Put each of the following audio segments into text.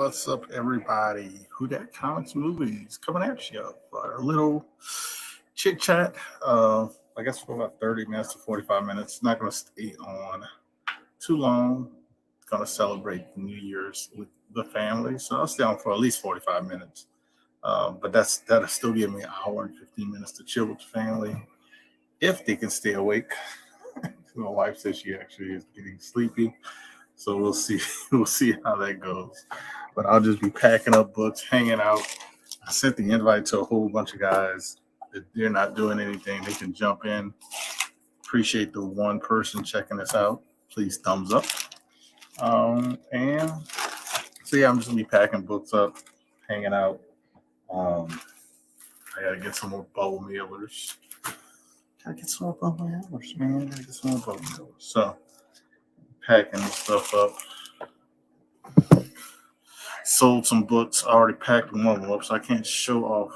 What's up, everybody? Who Dat Comics Movies coming at you for a little chit chat. I guess for about 30 minutes to 45 minutes. Not going to stay on too long. Going to celebrate New Year's with the family, so I'll stay on for at least 45 minutes. But that'll still give me an hour and 15 minutes to chill with the family if they can stay awake. My wife says she actually is getting sleepy. So we'll see. We'll see how that goes. But I'll just be packing up books, hanging out. I sent the invite to a whole bunch of guys. If they're not doing anything, they can jump in. Appreciate the one person checking this out. Please thumbs up. And so yeah, I'm just gonna be packing books up, hanging out. I gotta get some more bubble mailers. Gotta get some more bubble mailers, man. Gotta get some more bubble mailers. So packing stuff up. Sold some books. I already packed one of them up, so I can't show off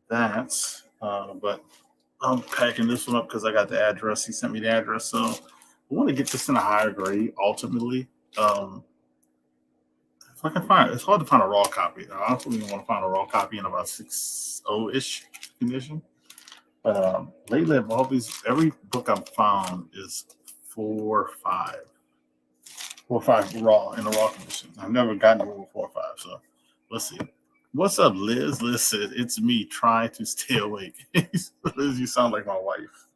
that. But I'm packing this one up because I got the address. He sent me the address, so I want to get this in a higher grade. Ultimately, if I can find, it's hard to find a raw copy. I also want to find a raw copy in about 6.0-ish condition. But lately, I've always every book I've found is 4.5. 4.5 raw in the raw condition. I've never gotten over 4.5, so let's see. What's up, Liz? Liz said, it's me trying to stay awake. Liz, you sound like my wife.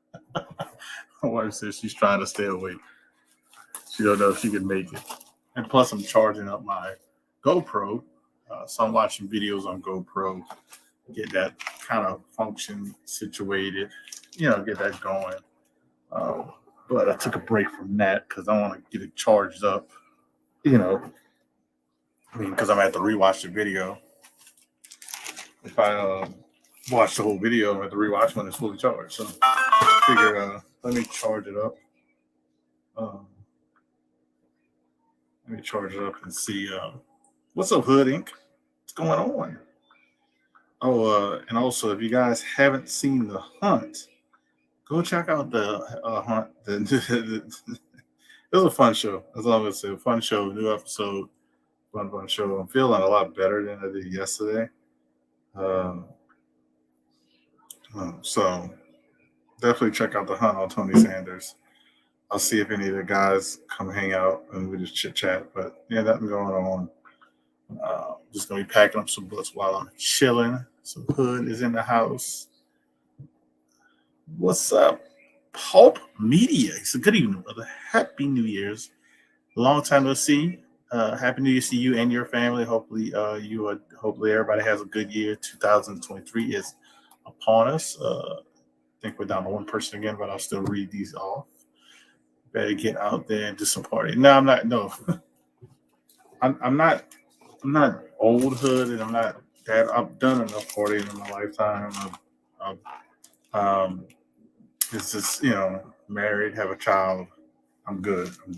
My wife says she's trying to stay awake. She don't know if she can make it. And plus, I'm charging up my GoPro. So I'm watching videos on GoPro, get that kind of function situated, get that going. But I took a break from that because I want to get it charged up, because I'm going to have to rewatch the video. If I watch the whole video, I have to rewatch when it's fully charged. So I figure, let me charge it up. Let me charge it up and see. What's up, Hood Inc? What's going on? Oh, and also, if you guys haven't seen The Hunt, go check out the Hunt. It was a fun show. That's all I'm going to say. Fun show, new episode, fun show. I'm feeling a lot better than I did yesterday. So definitely check out The Hunt on Tony Sanders. I'll see if any of the guys come hang out and we just chit chat. But yeah, that's going on. Just going to be packing up some books while I'm chilling. So Hood is in the house. What's up, Pulp Media? It's a good evening, brother. Happy New Year's. Long time no see. Happy New Year to you and your family. Hopefully, hopefully everybody has a good year. 2023 is upon us. I think we're down to one person again, but I'll still read these off. Better get out there and do some partying. No, I'm not. No, I'm not. I'm not old Hood, and I'm not that. I've done enough partying in my lifetime. It's just, married, have a child. I'm good. I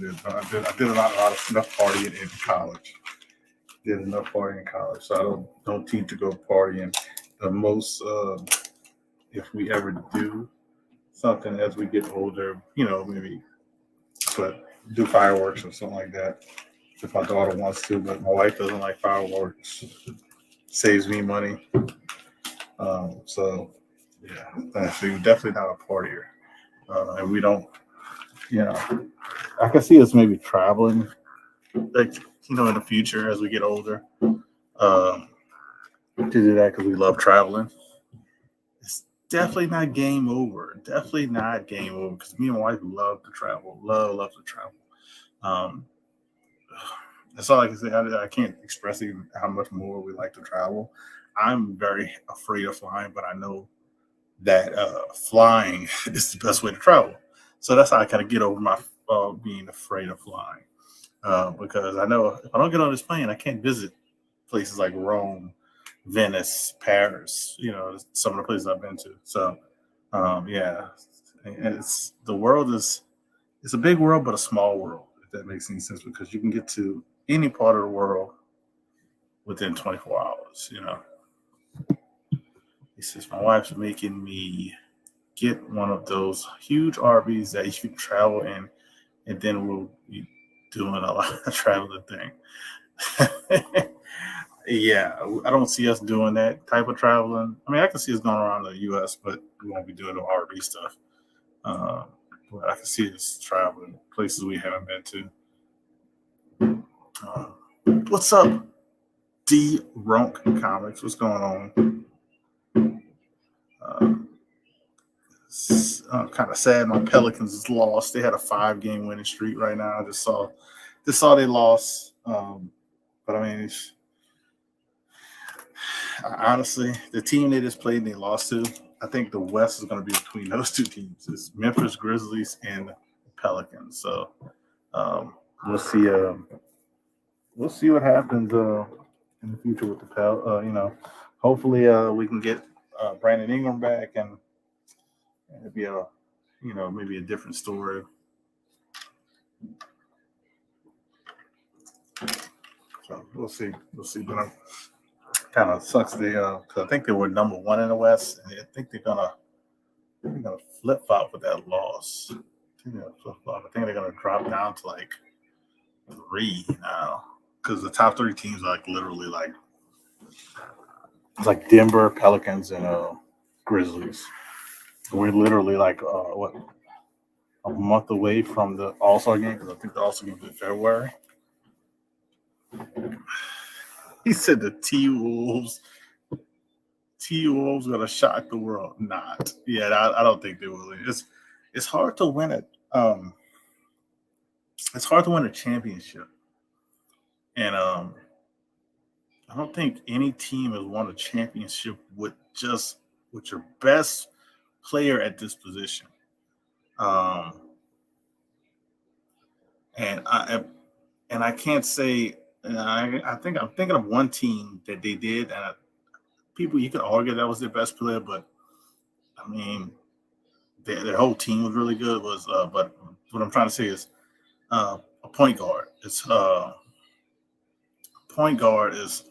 did a lot of enough partying in college. So I don't need to go partying. The most, if we ever do something as we get older, maybe do fireworks or something like that. If my daughter wants to, but my wife doesn't like fireworks. Saves me money. So yeah, we're definitely not a partier. And we don't, I can see us maybe traveling, like, in the future as we get older, to do that because we love traveling. It's definitely not game over. Definitely not game over because me and my wife love to travel. Love to travel. That's all I can say. I can't express even how much more we like to travel. I'm very afraid of flying, but I know that flying is the best way to travel. So that's how I kind of get over my being afraid of flying. Because I know if I don't get on this plane, I can't visit places like Rome, Venice, Paris, some of the places I've been to. So, yeah. And it's a big world, but a small world, if that makes any sense, because you can get to any part of the world within 24 hours, He says, my wife's making me get one of those huge RVs that you can travel in, and then we'll be doing a lot of traveling thing. Yeah, I don't see us doing that type of traveling. I mean, I can see us going around the U.S., but we won't be doing the RV stuff. Uh, but I can see us traveling places we haven't been to. Uh, what's up, D Ronk Comics? What's going on? Uh, kind of sad. My Pelicans is lost. They had a 5-game winning streak right now. I just saw they lost. But I mean, honestly, the team they just played and they lost to, I think the West is going to be between those two teams. It's Memphis Grizzlies and Pelicans. So um, we'll see. We'll see what happens in the future with the hopefully we can get Brandon Ingram back and it'd be a maybe a different story. So we'll see. We'll see. But kind of sucks because I think they were number one in the West, and I think they're gonna flip flop with that loss. I think they're gonna drop down to like 3 now because the top 3 teams are like literally like it's like Denver, Pelicans, and Grizzlies. We're literally like what a month away from the All Star game because I think the All Star game is in February. He said the T Wolves gonna shock the world. Not. Yeah, I don't think they will. It's hard to win it. It's hard to win a championship. And I don't think any team has won a championship with your best player at this position. Um and I can't say I think I'm thinking of one team that they did and people you could argue that was their best player, but I mean their whole team was really good. But what I'm trying to say is a point guard. It's point guard is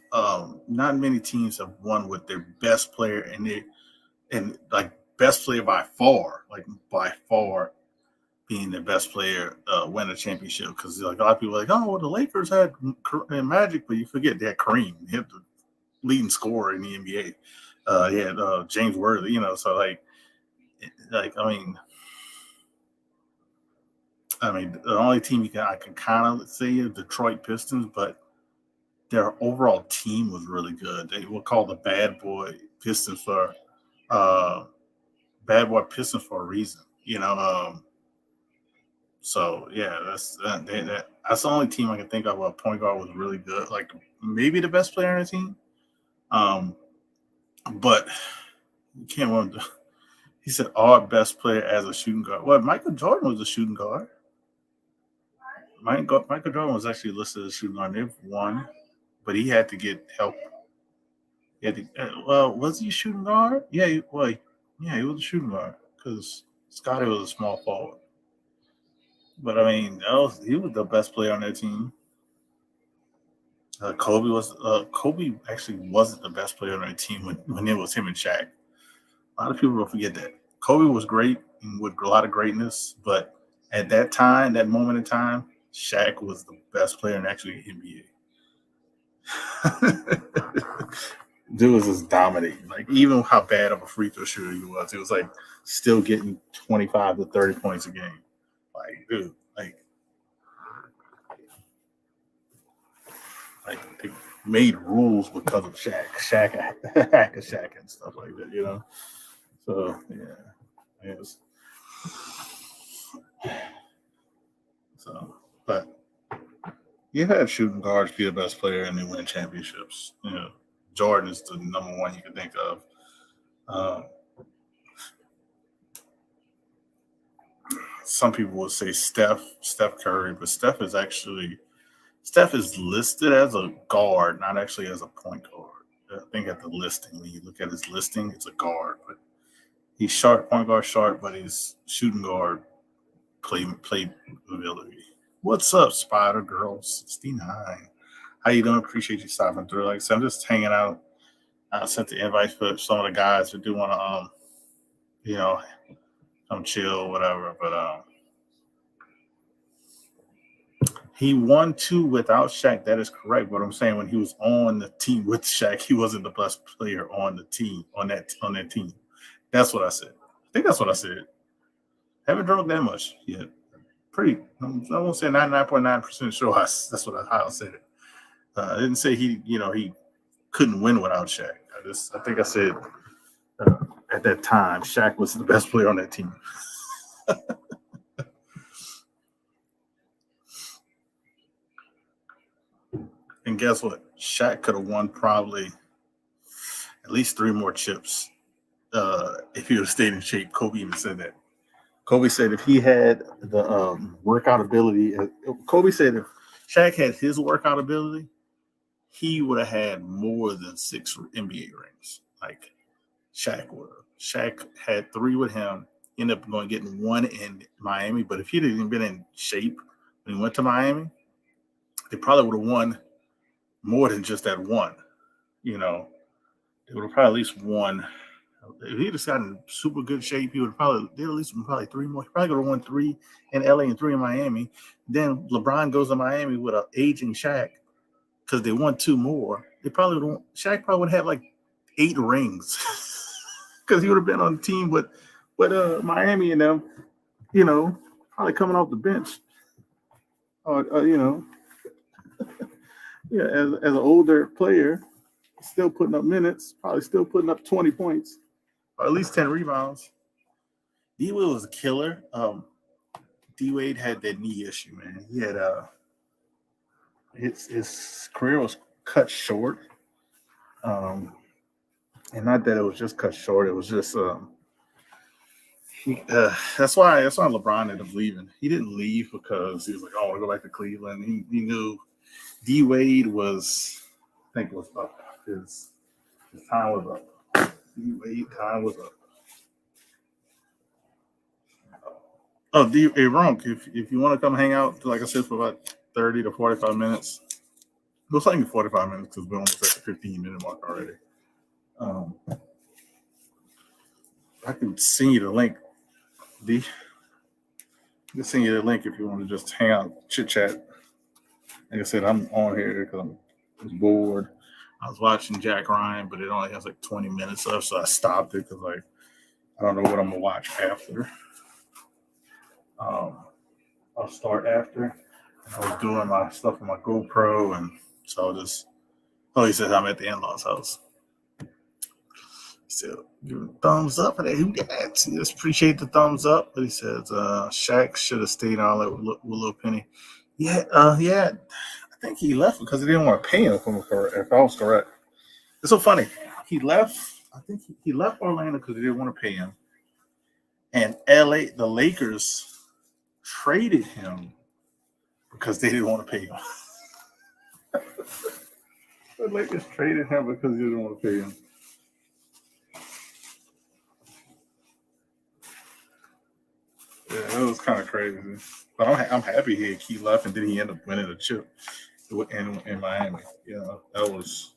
not many teams have won with their best player and like best player by far being the best player win a championship because like a lot of people are like, oh well, the Lakers had Magic, but you forget they had Kareem, he had the leading scorer in the NBA. He had James Worthy, so I mean, the only team I can kind of say is Detroit Pistons, but their overall team was really good. They were called the Pistons for uh, Bad Boy Pistons for a reason, So yeah, that's the only team I can think of where a point guard was really good, like maybe the best player on the team. Um, but you can't want to. He said our best player as a shooting guard. Well, Michael Jordan was a shooting guard. Michael Jordan was actually listed as a shooting guard. They've won, but he had to get help. Well, was he a shooting guard? Yeah, he was a shooting guard because Scotty was a small forward. But I mean, he was the best player on their team. Kobe actually wasn't the best player on their team when it was him and Shaq. A lot of people will forget that. Kobe was great and with a lot of greatness, but at that moment in time, Shaq was the best player in actually NBA. Dude was just dominating. Like even how bad of a free throw shooter he was, it was like still getting 25 to 30 points a game. Like, dude, like they made rules because of Shaq and stuff like that. So yeah, yes. So, but you had shooting guards be the best player and they win championships. Jordan is the number one you can think of. Um, some people will say Steph Curry, but Steph is listed as a guard, not actually as a point guard. I think at the listing, when you look at his listing, it's a guard, but he's short, point guard short, but he's shooting guard play ability. What's up, Spider Girl 69? How you doing? Appreciate you stopping through. Like I said, I'm just hanging out. I sent the invites for some of the guys who do want to come chill, whatever. But He won 2 without Shaq. That is correct. But I'm saying when he was on the team with Shaq, he wasn't the best player on the team on that team. That's what I said. I think that's what I said. Haven't drunk that much yet. Pretty. I won't say 99.9% sure. That's what how I said it. I didn't say he couldn't win without Shaq. I think I said at that time Shaq was the best player on that team. And guess what? Shaq could have won probably at least 3 more chips if he would have stayed in shape. Kobe even said that. Kobe said if he had the workout ability, Kobe said if Shaq had his workout ability, he would have had more than 6 NBA rings. Like Shaq would have. Shaq had 3 with him. Ended up going getting 1 in Miami. But if he didn't been in shape when he went to Miami, they probably would have won more than just that 1. They would have probably at least won. If he just got in super good shape, he would probably at least won probably 3 more. He probably would have won 3 in LA and 3 in Miami. Then LeBron goes to Miami with an aging Shaq because they won 2 more. Shaq probably would have like 8 rings because he would have been on the team with Miami and them, probably coming off the bench. Yeah, as an older player, still putting up minutes, probably still putting up 20 points, or at least 10 rebounds. D-Wade was a killer. D-Wade had that knee issue, man. He had his career was cut short. And not that it was just cut short, it was just that's why LeBron ended up leaving. He didn't leave because he was like, "Oh, I want to go back to Cleveland." He knew D-Wade was up. His time was up. D-Wade time was up. Oh, hey, Ronk, if you want to come hang out, like I said, for about 30 to 45 minutes, most likely 45 minutes because we're almost at the 15-minute mark already. I can send you the link, D. I can send you the link if you want to just hang out, chit chat. Like I said, I'm on here because I was bored. I was watching Jack Ryan, but it only has like 20 minutes left, so I stopped it because I don't know what I'm gonna watch after. I'll start after. I was doing my stuff on my GoPro, and so I'll just. Oh, he says I'm at the in-laws' house. So give a thumbs up for that. Who that? Just appreciate the thumbs up. But he says Shaq should have stayed on with Little Penny. Yeah, I think he left because they didn't want to pay him. If I was correct, it's so funny. He left. I think he left Orlando because they didn't want to pay him. And LA, the Lakers traded him because they didn't want to pay him. The Lakers traded him because they didn't want to pay him. Yeah, that was kind of crazy. But I'm happy he left and then he ended up winning a chip in Miami. That was.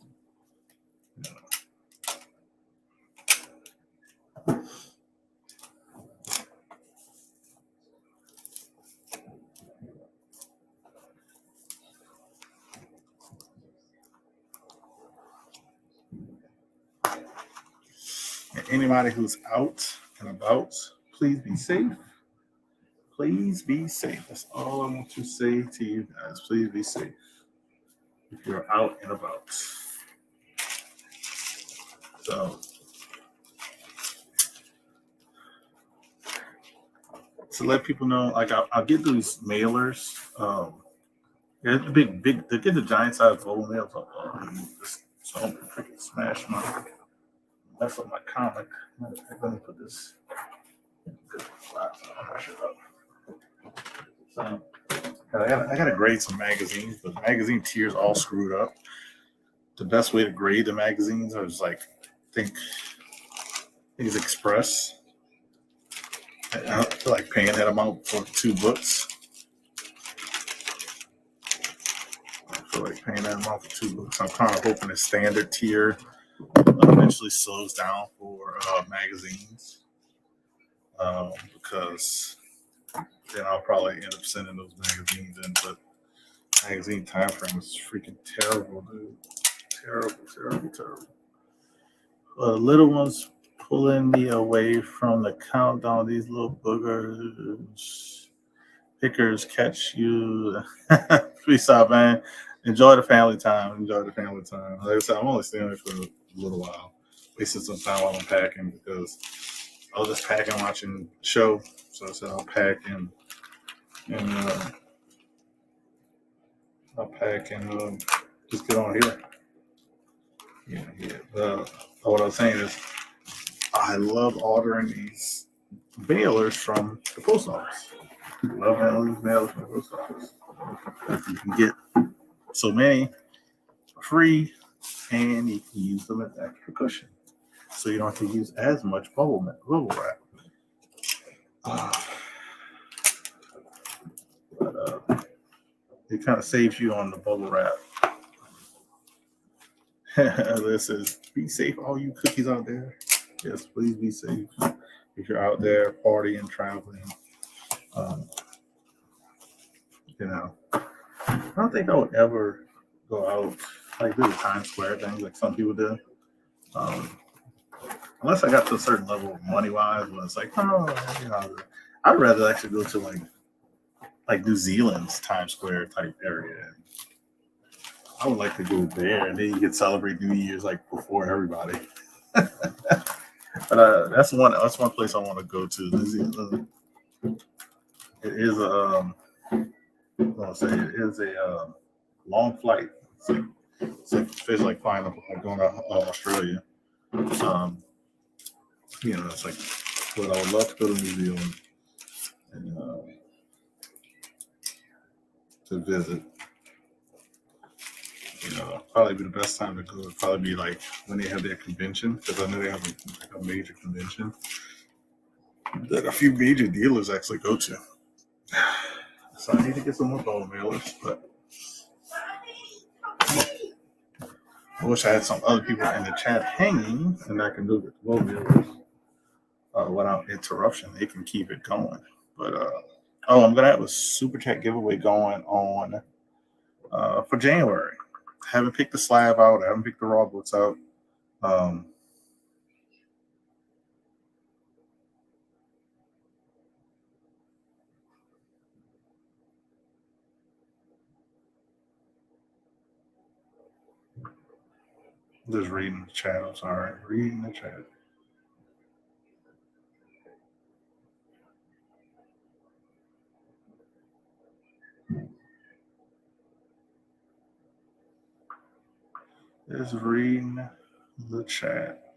And anybody who's out and about, please be safe. Please be safe. That's all I want to say to you guys. Please be safe if you're out and about. So, to let people know, like I'll get these mailers. They get the giant size roll mails. So I'm gonna freaking smash mess up my comic. Let me put this. So, I gotta grade some magazines, but the magazine tiers all screwed up. The best way to grade the magazines is I think it's Express. I don't feel like paying that amount for 2 books. I feel like paying that amount for 2 books. I'm kind of hoping the standard tier eventually slows down for magazines because then I'll probably end up sending those magazines in. But magazine time frame is freaking terrible, dude. Terrible. Little ones pulling me away from the countdown. These little boogers, pickers catch you. Please stop, man. Enjoy the family time. Like I said, I'm only staying there for a little while, wasting some time while I'm packing because I was just packing, watching the show. So I said and I'll pack and just get on here. Yeah. What I was saying is, I love ordering these mailers from the post office. Love having these mailers from the post office. You can get so many free, and you can use them as extra cushion, so you don't have to use as much bubble wrap. But it kind of saves you on the bubble wrap. This is be safe, all you cookies out there. Yes, please be safe if you're out there partying, traveling. I don't think I would ever go out like do the Times Square things like some people do. Unless I got to a certain level of money wise, where it's like, I'd rather actually go to like New Zealand's Times Square type area. I would like to go there, and then you can celebrate New Year's like before everybody. But that's one place I want to go to. New Zealand. It is a long flight. It's like flying going to Australia. It's like, but I would love to go to New Zealand and to visit. Probably be the best time to go would probably be like when they have their convention, because I know they have a major convention that a few major dealers actually go to. So I need to get some more ball mailers, but I wish I had some other people in the chat hanging, and I can do the ball mailers without interruption. They can keep it going. But I'm gonna have a super chat giveaway going on for January. I haven't picked the slab out. I haven't picked the raw books out. Just reading the chat. I'm sorry. Reading the chat. Just reading the chat.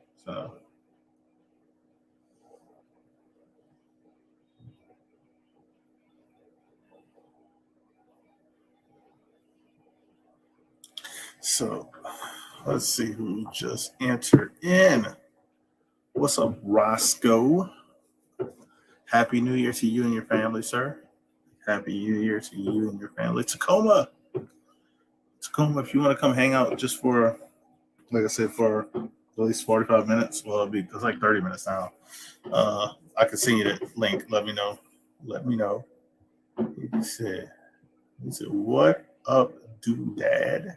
So let's see who just entered in. What's up, Roscoe? Happy New Year to you and your family, sir. Happy New Year to you and your family. Tacoma, if you want to come hang out just for, like I said, for at least 45 minutes, well, it's like 30 minutes now. I can send you that link. Let me know. He said, what up, doodad?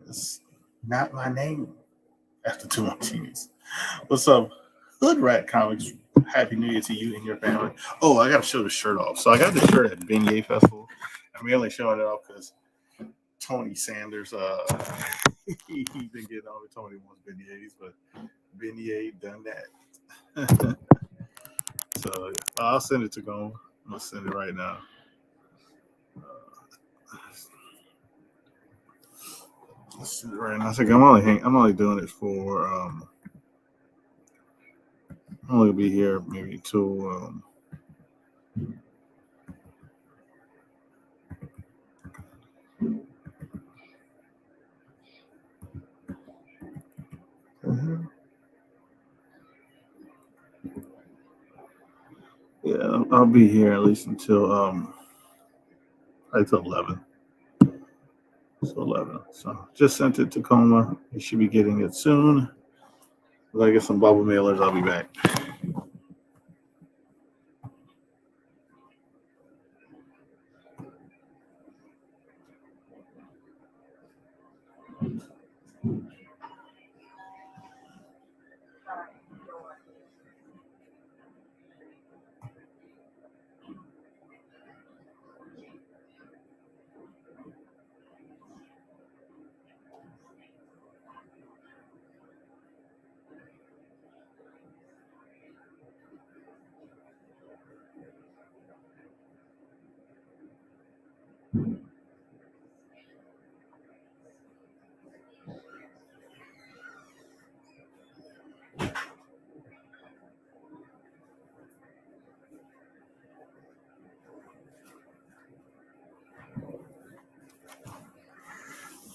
It's not my name. After 2 martinis. What's up, Hood Rat Comics? Happy New Year to you and your family. Oh, I got to show the shirt off. So I got the shirt at the Beignet Festival. I'm only showing it off because Tony Sanders, he's been getting on with Tony wants beignets, but Beignet done that. So I'll send it to Goma. I'm gonna send it right now. Let's send it right now. I think I'm only doing it for I'm only gonna be here maybe till yeah, I'll be here at least until 11. So 11. So just sent it to Tacoma. You should be getting it soon. As I get some bubble mailers, I'll be back.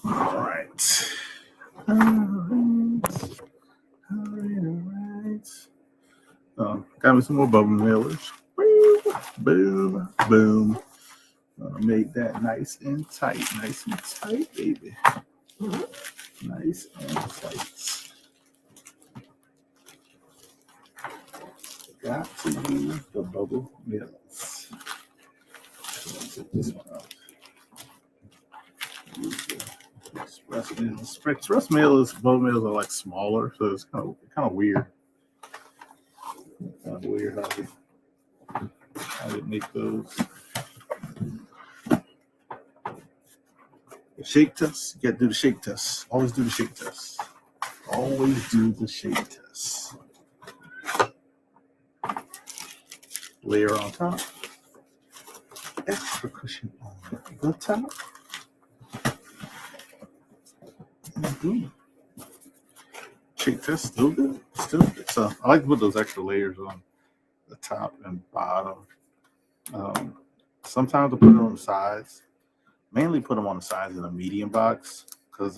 All right. All right. Got me some more bubble millers. Boom, boom. Make that nice and tight, baby. Nice and tight. Got to use the bubble millers. So take this one out. Use the express mills. Express mills, bubble mills are like smaller, so it's kind of weird. Kind of weird how they make those. The shake test. You got to do the shake test. Always do the shake test. Always do the shake test. Layer on top. Extra cushion on the top. Mm-hmm. Shake test, still good. Still good. So I like to put those extra layers on the top and bottom. Sometimes I put it on the sides. Mainly put them on the sides in a medium box because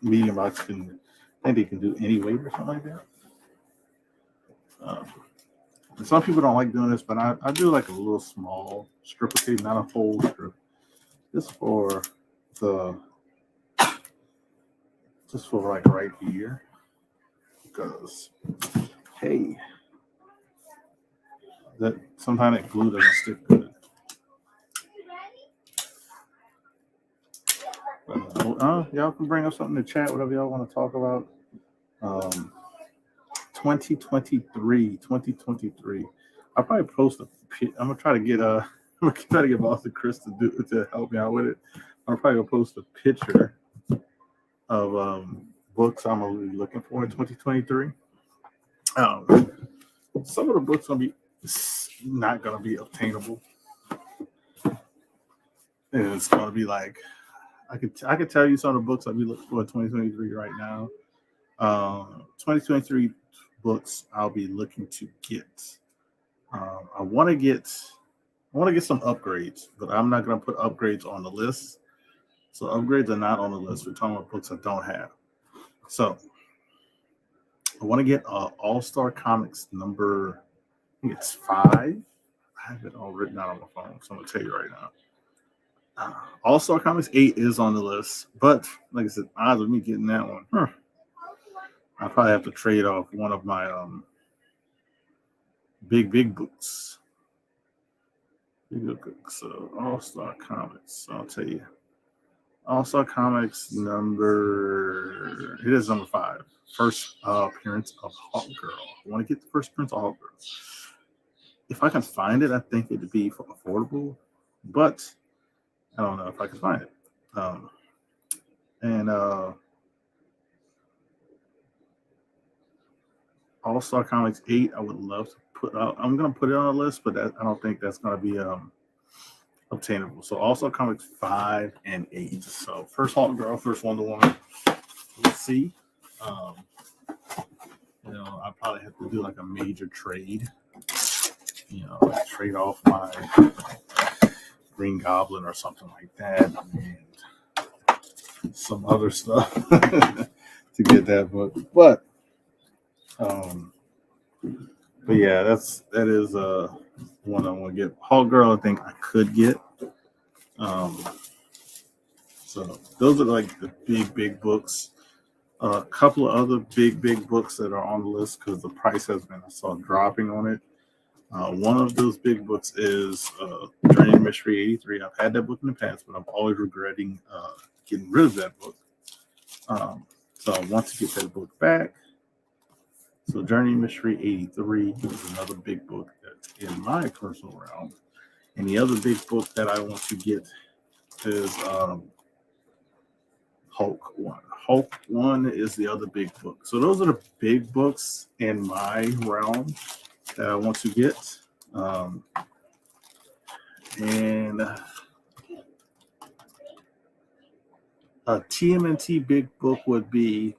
medium box I think they can do any weight or something like that. And some people don't like doing this, but I do like a little small strip of tape, not a whole strip, just for like right here, because hey, that sometimes that glue doesn't stick good. Y'all can bring up something to chat, whatever y'all want to talk about. 2023. I'll probably post I'm gonna try to get Boston Chris to help me out with it. I'm probably gonna post a picture of books I'm gonna be looking for in 2023. Some of the books gonna be not gonna be obtainable. And it's gonna be like I could tell you some of the books I'll be looking for in 2023 right now. 2023 books I'll be looking to get. I want to get some upgrades, but I'm not going to put upgrades on the list. So upgrades are not on the list. We're talking about books I don't have. So I want to get All-Star Comics number, I think it's 5. I have it all written out on my phone, so I'm going to tell you right now. All-Star Comics 8 is on the list, but like I said, odds of me getting that one, I'll probably have to trade off one of my big books. So All-Star Comics, I'll tell you. All-Star Comics it is number 5. First appearance of Hawkgirl. I want to get the first appearance of Hawkgirl. If I can find it, I think it'd be affordable, but I don't know if I can find it. All-Star Comics 8, I would love to put out. I'm going to put it on a list, but I don't think that's going to be obtainable. So All-Star Comics 5 and 8. So first Hawkgirl, first Wonder Woman. Let's see. I'll probably have to do like a major trade. Like trade off my Green Goblin or something like that, and some other stuff to get that book. But yeah, that is one I want to get. Hawkgirl, I think I could get. So those are like the big books. A couple of other big books that are on the list because the price has been dropping on it. One of those big books is Journey to Mystery 83. I've had that book in the past, but I'm always regretting getting rid of that book. So I want to get that book back. So Journey to Mystery 83 is another big book that's in my personal realm. And the other big book that I want to get is Hulk 1. Hulk 1 is the other big book. So those are the big books in my realm that I want to get. And a TMNT big book would be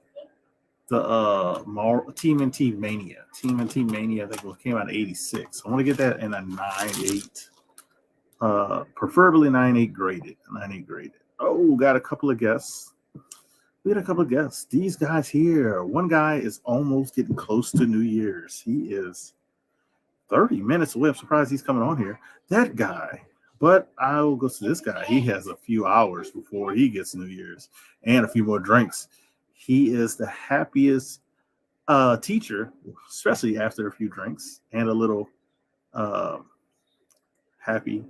the TMNT Mania. TMNT Mania, I think it came out in 86. I want to get that in a 9.8. Preferably 9.8 graded. 9.8 graded. Oh, got a couple of guests. We had a couple of guests. These guys here. One guy is almost getting close to New Year's. He is 30 minutes away. I'm surprised he's coming on here. That guy. But I will go to this guy. He has a few hours before he gets New Year's and a few more drinks. He is the happiest teacher, especially after a few drinks and a little happy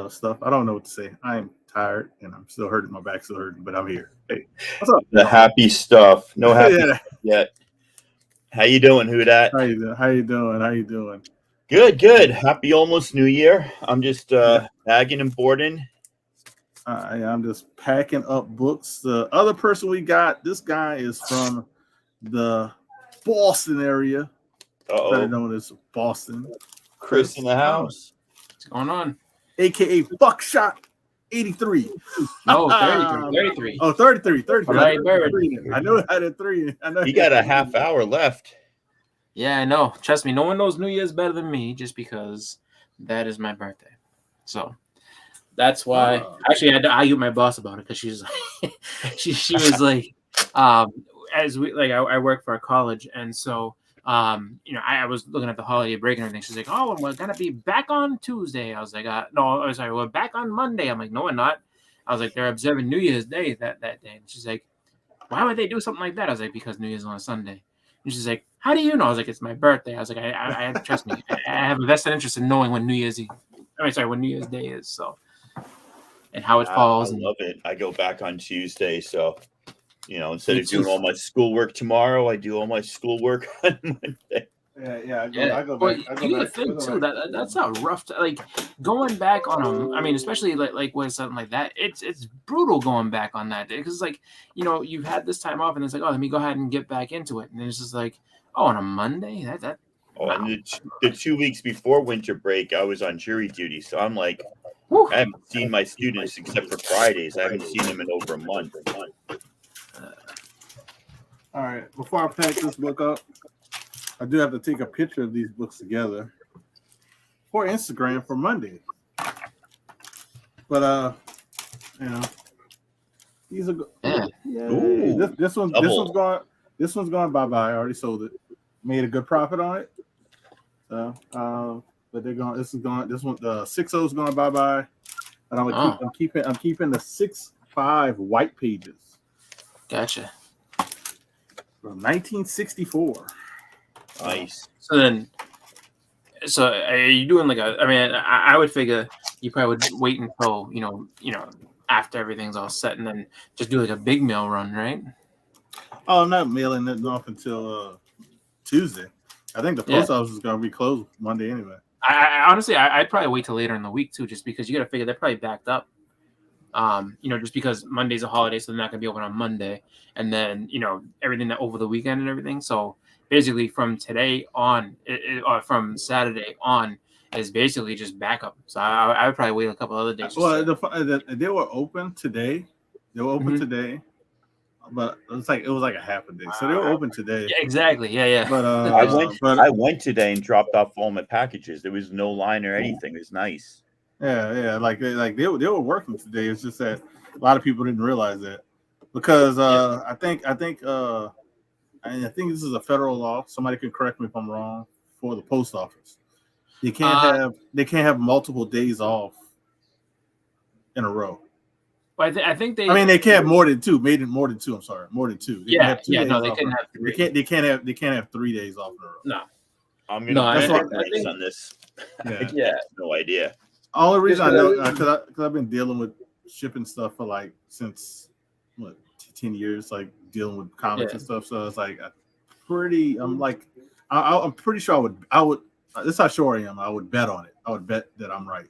stuff. I don't know what to say. I'm tired and I'm still hurting. My back's still hurting, but I'm here. Hey, what's up? The happy stuff. No happy yet. How you doing? Who that? How you doing? Good. Happy almost New Year. I'm just bagging and boarding. I'm just packing up books. The other person we got, this guy is from the Boston area, better known as Boston. Chris in the house. What's going on? AKA Buckshot 83. No, 33. Oh, 33. Right, I know I had a 3. I know You got a half hour left. Yeah, I know. Trust me, no one knows New Year's better than me just because that is my birthday. So that's why. Actually, I had to argue with my boss about it because she was like, she was like, as we like, I work for a college, and so I was looking at the holiday break and everything. She's like, "Oh, we're gonna be back on Tuesday." I was like, "No, I was like, we're back on Monday." I'm like, "No, we're not." I was like, "They're observing New Year's Day that day." And she's like, "Why would they do something like that?" I was like, "Because New Year's is on a Sunday." And she's like, "How do you know?" I was like, "It's my birthday." I was like, "I trust me. I have a vested interest in knowing when New Year's Day is." So, and how it falls. I love it. I go back on Tuesday, so instead of doing all my schoolwork tomorrow, I do all my schoolwork on Monday. I go back. That's a rough like going back on them. I mean, especially like with something like that, it's brutal going back on that day because like you've had this time off and it's like, oh, let me go ahead and get back into it, and it's just like, oh, on a Monday that. Oh, wow. And the 2 weeks before winter break, I was on jury duty, so I'm like, I haven't seen my students except for Fridays. I haven't seen them in over a month. All right, before I pack this book up, I do have to take a picture of these books together for Instagram for Monday. But these are this one's gone bye-bye. I already sold it. Made a good profit on it. So but they're going. This one, the 6.0's going bye-bye. And I'm keeping the 6.5 white pages. Gotcha. From 1964. Nice. So are you doing like a? I mean, I would figure you probably would wait until after everything's all set, and then just do like a big mail run, right? Oh, I'm not mailing it off until Tuesday. I think the post office is going to be closed Monday anyway. I honestly, I'd probably wait till later in the week too, just because you got to figure they're probably backed up. Just because Monday's a holiday, so they're not gonna be open on Monday, and then everything that over the weekend and everything. So basically, from today on, or from Saturday on, is basically just backup. So I would probably wait a couple other days. Well, they were open today. Today, but it was like a half a day. So they were open today. Yeah, exactly. Yeah. But I went today and dropped off all my packages. There was no line or anything. It was nice. Yeah. Like they were working today. It's just that a lot of people didn't realize that because I think this is a federal law. Somebody can correct me if I'm wrong. For the post office, they can't have multiple days off in a row. Well, I think they. I mean, they can't have more than two. More than two. I'm sorry, more than two. They couldn't have 3. They can't have 3 days off in a row. No. I'm gonna No, I That's do what- the I think- on this. Yeah. Yeah. I have no idea. Only reason I Just know because I've been dealing with shipping stuff for like since what 10 years, like dealing with comics Yeah. and stuff. So it's like I'm like I'm pretty sure I would. This is how sure I am. I would bet on it. I would bet that I'm right.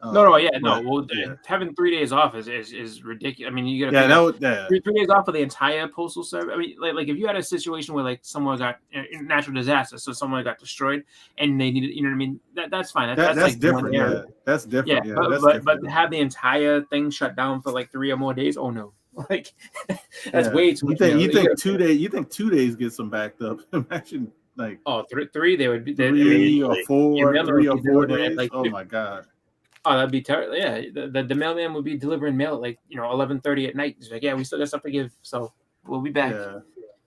No, yeah, no. but, Well, yeah. having 3 days off is ridiculous. I mean, you got Yeah, that would. Yeah. three days off for the entire postal service. I mean, like if you had a situation where like someone got natural disaster, so someone got destroyed and they needed, you know what I mean? That's fine. That's That's like different. one Yeah, area. that's different. Yeah, but, that's but different. to have the entire thing shut down for like 3 or more days, oh no, like that's Yeah. way too You much. think know, you think gotta- 2 days? You think 2 days gets them backed up? Imagine like Oh, three. They would be. They, three or your four, mail 3 or would be 4 delivering at, days. like, Oh my god. Oh, that'd be terrible. Yeah, the mailman would be delivering mail at like 11:30 at night. He's like, yeah, we still got stuff to give, so we'll be back. Yeah.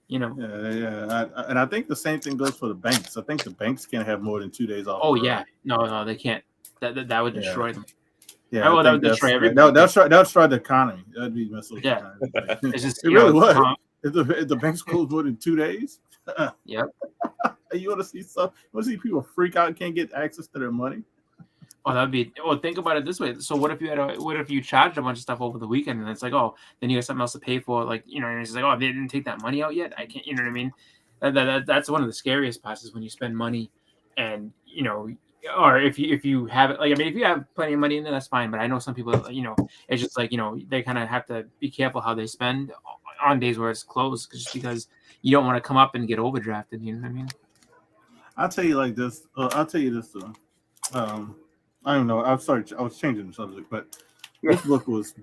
You know. Yeah. And I think the same thing goes for the banks. I think the banks can't have more than 2 days off. Oh per- yeah, no, they can't. That would Yeah. destroy them. Yeah, Oh, I that think would destroy that's- everybody. That would destroy the economy. That'd be messed up. Yeah. It's just It you know, really would. com- If the banks close more than 2 days. Yep. You want to see stuff? You want to see people freak out and can't get access to their money? Oh, that'd be. Well, think about it this way. So what if you charged a bunch of stuff over the weekend and it's like, oh, then you got something else to pay for, like and it's like, oh, they didn't take that money out yet. I can't. You know what I mean? That's one of the scariest parts is when you spend money, and or if you have it, like I mean, if you have plenty of money in there, that's fine. But I know some people, it's just like they kind of have to be careful how they spend on days where it's closed, just because you don't want to come up and get overdrafted. You know what I mean? I'll tell you like this. I'll tell you this though. I don't know. I'm sorry. I was changing the subject, but this book was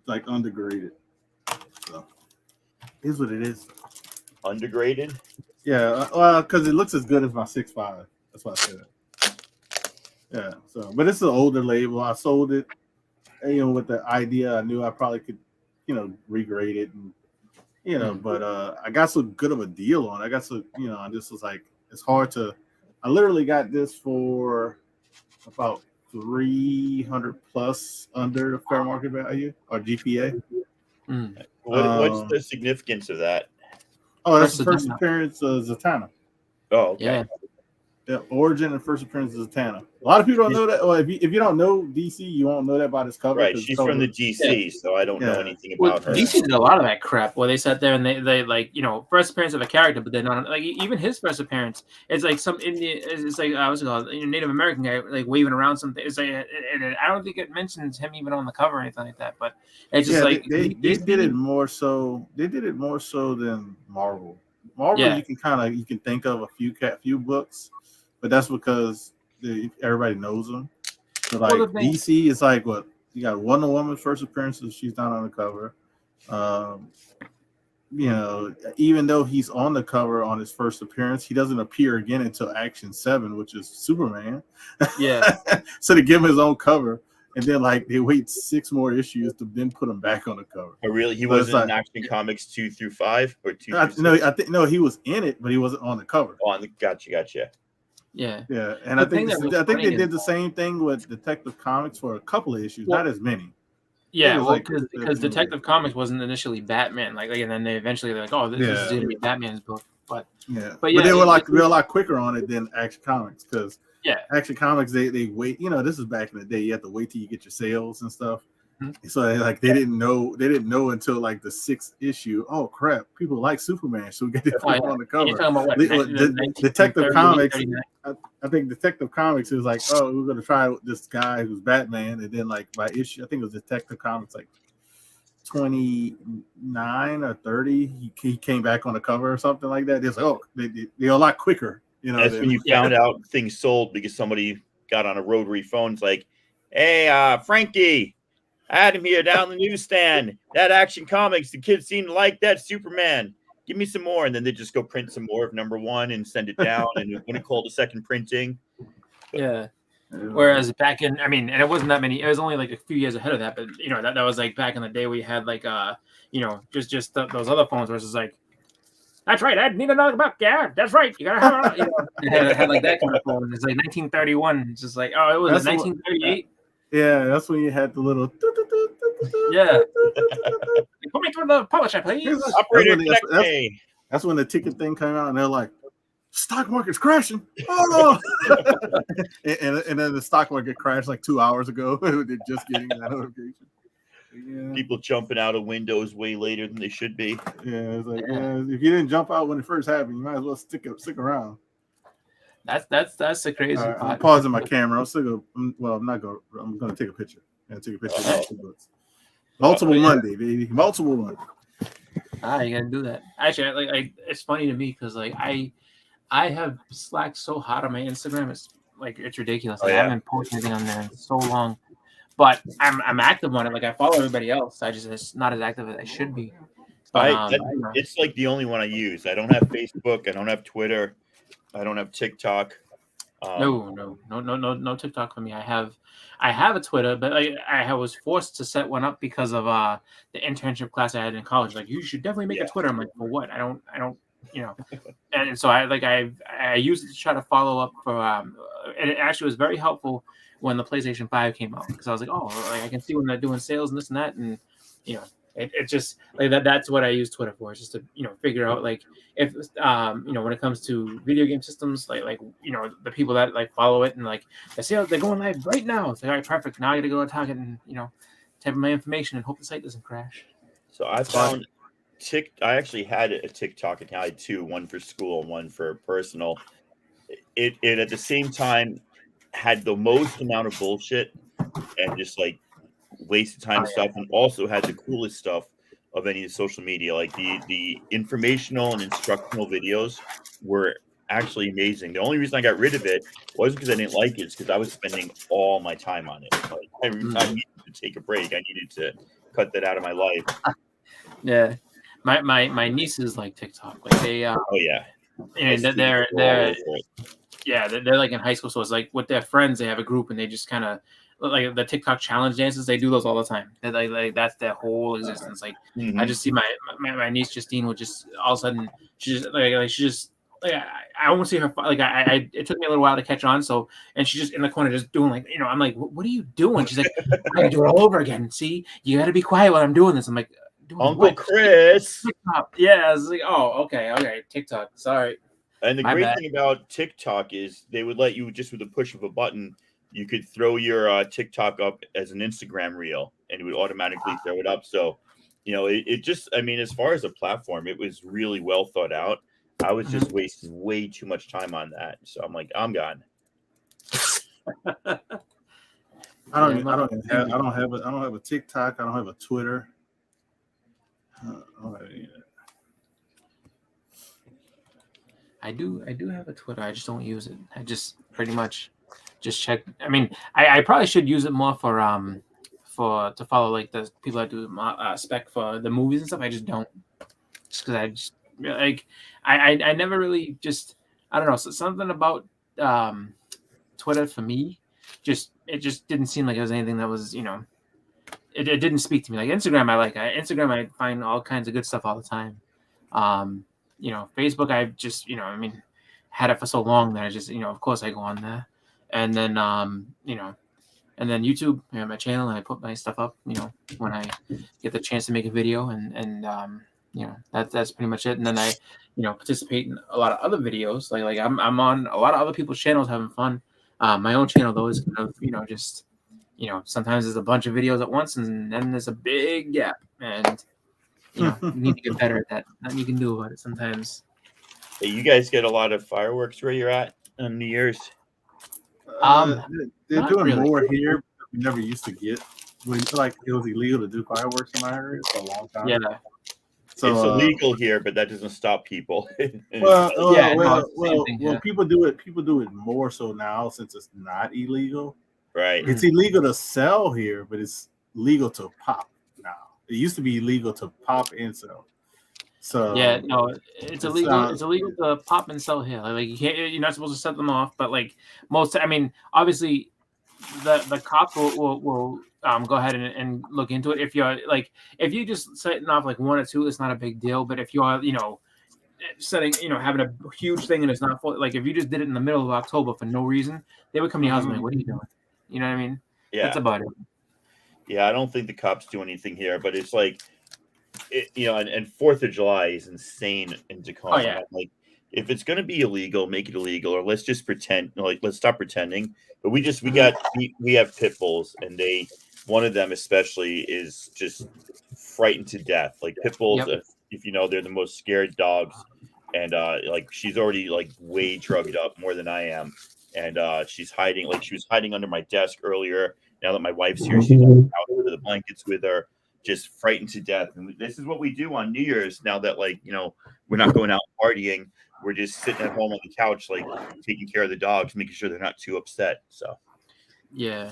like undergraded. So here's what it is. Undergraded. Yeah, well, because it looks as good as my 6.5. That's why I said that. Yeah. So, but it's an older label. I sold it, with the idea I knew I probably could, regrade it, and but I got so good of a deal on it. I got so, I just was like, it's hard to. I literally got this for about 300 plus under the fair market value or GPA. What's the significance of that? Oh, that's the First first appearance of Zatanna. Oh, okay. Yeah. Yeah, origin and first appearance of Zatanna. A lot of people don't know that. Well, if you don't know DC, you won't know that by this cover. Right. 'cause She's it's from the over- GC, so I don't know Yeah. anything Well, about her. DC did a lot of that crap where they sat there and they like first appearance of a character, but then like even his first appearance, it's like some Indian, it's like what's it called, Native American guy like waving around something. It's like and I don't think it mentions him even on the cover or anything like that. But it's just Yeah, like they did it more so. They did it more so than Marvel. Marvel, Yeah. you can think of a few books, but that's because everybody knows them. So like Well, the thing- DC is like what you got. Wonder Woman's first appearances, she's not on the cover. Even though he's on the cover on his first appearance, he doesn't appear again until Action 7, which is Superman. Yeah. So they give him his own cover, and then like they wait 6 more issues to then put him back on the cover. Oh, really? He So it's wasn't in like- Action Comics 2 through 5 or 2 I through 6? think he was in it, but he wasn't on the cover. Oh, gotcha. Yeah. Yeah, and The I think thing that was I think funny they is- did the same thing with Detective Comics for a couple of issues, Well, not as many. Yeah, It was well, like- because Detective Comics wasn't initially Batman, and then they eventually they're like, oh, this is Yeah. gonna be Batman's book, but Yeah, But but they yeah, were it- like a lot quicker on it than Action Comics because Yeah. Action Comics they wait. This is back in the day. You have to wait till you get your sales and stuff. Mhm. So like they didn't know until like the 6th issue. Oh crap! People like Superman, so we got to put him on the cover. you're talking about what? Detective 1938, Comics. 39? I think Detective Comics is like, oh, we're gonna try this guy who's Batman, and then like by issue, I think it was Detective Comics like 29 or 30, he came back on the cover or something like that. It's like, oh, they're a lot quicker, That's than- when you found out things sold because somebody got on a rotary phone. It's like, hey, Frankie, I had him here down the newsstand. That Action Comics, the kids seem to like that Superman. Give me some more. And then they just go print some more of #1 and send it down. And it wouldn't call the second printing. Yeah. Whereas back in, and it wasn't that many. It was only like a few years ahead of that. But that was like back in the day we had like just those other phones where it's just like, that's right, I need another buck. Yeah, that's right. You gotta have it had like that kind of phone. It's like 1931. It's just like, oh, it was That's 1938. Yeah, that's when you had the little. Yeah. Put me through the publisher, please. Operator, That's connect me. That's when the ticket thing came out, and they're like, stock market's crashing. Oh, and then the stock market crashed like 2 hours ago. They're just getting that notification. Yeah, People jumping out of windows way later than they should be. yeah. It's like, yeah, if you didn't jump out when it first happened, you might as well stick around. That's the crazy All right, I'm part. pausing my camera. I'm not going. I'm going to take a picture. I'm going to take a picture of the two books. Multiple Monday, baby. Multiple Monday. You gotta do that. Actually, like it's funny to me because like I have slacked so hard on my Instagram. It's ridiculous. Like, I haven't posted anything on there in so long, but I'm active on it. Like I follow everybody else. It's not as active as I should be. But, it's like the only one I use. I don't have Facebook. I don't have Twitter. I don't have TikTok. No TikTok for me. I have a Twitter, but I was forced to set one up because of the internship class I had in college. Like, you should definitely make a Twitter. I'm like, for what? I don't, and so I used it to try to follow up for and it actually was very helpful when the PlayStation 5 came out, because I was like, oh, like I can see when they're doing sales and this and that, and it just like that's what I use Twitter for, is just to figure out like if when it comes to video game systems, like the people that like follow it and like I see they're going live right now. It's like, all right, perfect. Now I got to go and target and type my information and hope the site doesn't crash. So I found I actually had a TikTok account. I had two, one for school and one for personal. It at the same time had the most amount of bullshit and just like waste of time stuff, and also had the coolest stuff of any social media. Like the informational and instructional videos were actually amazing. The only reason I got rid of it wasn't because I didn't like it, it's because I was spending all my time on it. Like I needed to take a break. I needed to cut that out of my life. Yeah. My nieces like TikTok. Like they they're like in high school, so it's like with their friends they have a group and they just kind of like the TikTok challenge dances. They do those all the time. Like that's their whole existence. Like I just see my niece Justine would just all of a sudden I won't see her like it took me a little while to catch on. So and she's just in the corner just doing like I'm like, what are you doing? She's like, I gotta do it all over again. See, you got to be quiet while I'm doing this. I'm like, Uncle Chris. TikTok. Yeah, I was like, oh, okay, TikTok. Sorry. And the great thing about TikTok is they would let you, just with a push of a button, you could throw your TikTok up as an Instagram reel, and it would automatically throw it up. So, it just, I mean, as far as a platform, it was really well thought out. I was just wasting way too much time on that. So I'm like, I'm gone. I don't have a TikTok. I don't have a Twitter. I do have a Twitter. I just don't use it. I just pretty much just check. I mean, I probably should use it more for to follow like the people that do spec for the movies and stuff. I just don't, just because I just like I never really just, I don't know, so something about Twitter for me it just didn't seem like it was anything that was it didn't speak to me. Like Instagram, Instagram I find all kinds of good stuff all the time. Facebook, I've just had it for so long that I just of course I go on there, and then and then YouTube, my channel, and I put my stuff up when I get the chance to make a video, and that's pretty much it. And then I participate in a lot of other videos, like I'm on a lot of other people's channels having fun. My own channel though is kind of just sometimes there's a bunch of videos at once, and then there's a big gap, and you need to get better at that. Nothing you can do about it sometimes. Hey, you guys get a lot of fireworks where you're at on New Year's? They're doing more here. We never used to get. We feel like it was illegal to do fireworks in my area for a long time. Yeah. So it's illegal here, but that doesn't stop people. People do it. People do it more so now since it's not illegal. Right. It's illegal to sell here, but it's legal to pop now. It used to be illegal to pop and sell. So yeah, no, it's illegal. It's illegal to pop and sell here. Like you can't. You're not supposed to set them off. But like most, I mean, obviously, the cops will go ahead and look into it. If you're just setting off like one or two, it's not a big deal. But if you are, setting, having a huge thing and it's not full, like if you just did it in the middle of October for no reason, they would come to your house and be like, what are you doing? You know what I mean? Yeah. That's about it. Yeah, I don't think the cops do anything here, but it's like, and 4th of July is insane in Tacoma. Oh, yeah. Like, if it's going to be illegal, make it illegal, or let's just pretend. Like, let's stop pretending. But we have pit bulls, and one of them especially is just frightened to death. Like pit bulls, Yep. if you know, they're the most scared dogs, and like she's already like way drugged up more than I am, and she's hiding. Like she was hiding under my desk earlier. Now that my wife's here, she's out under the blankets with her, just frightened to death. And this is what we do on New Year's. Now that we're not going out partying, we're just sitting at home on the couch, like taking care of the dogs, making sure they're not too upset. So Yeah.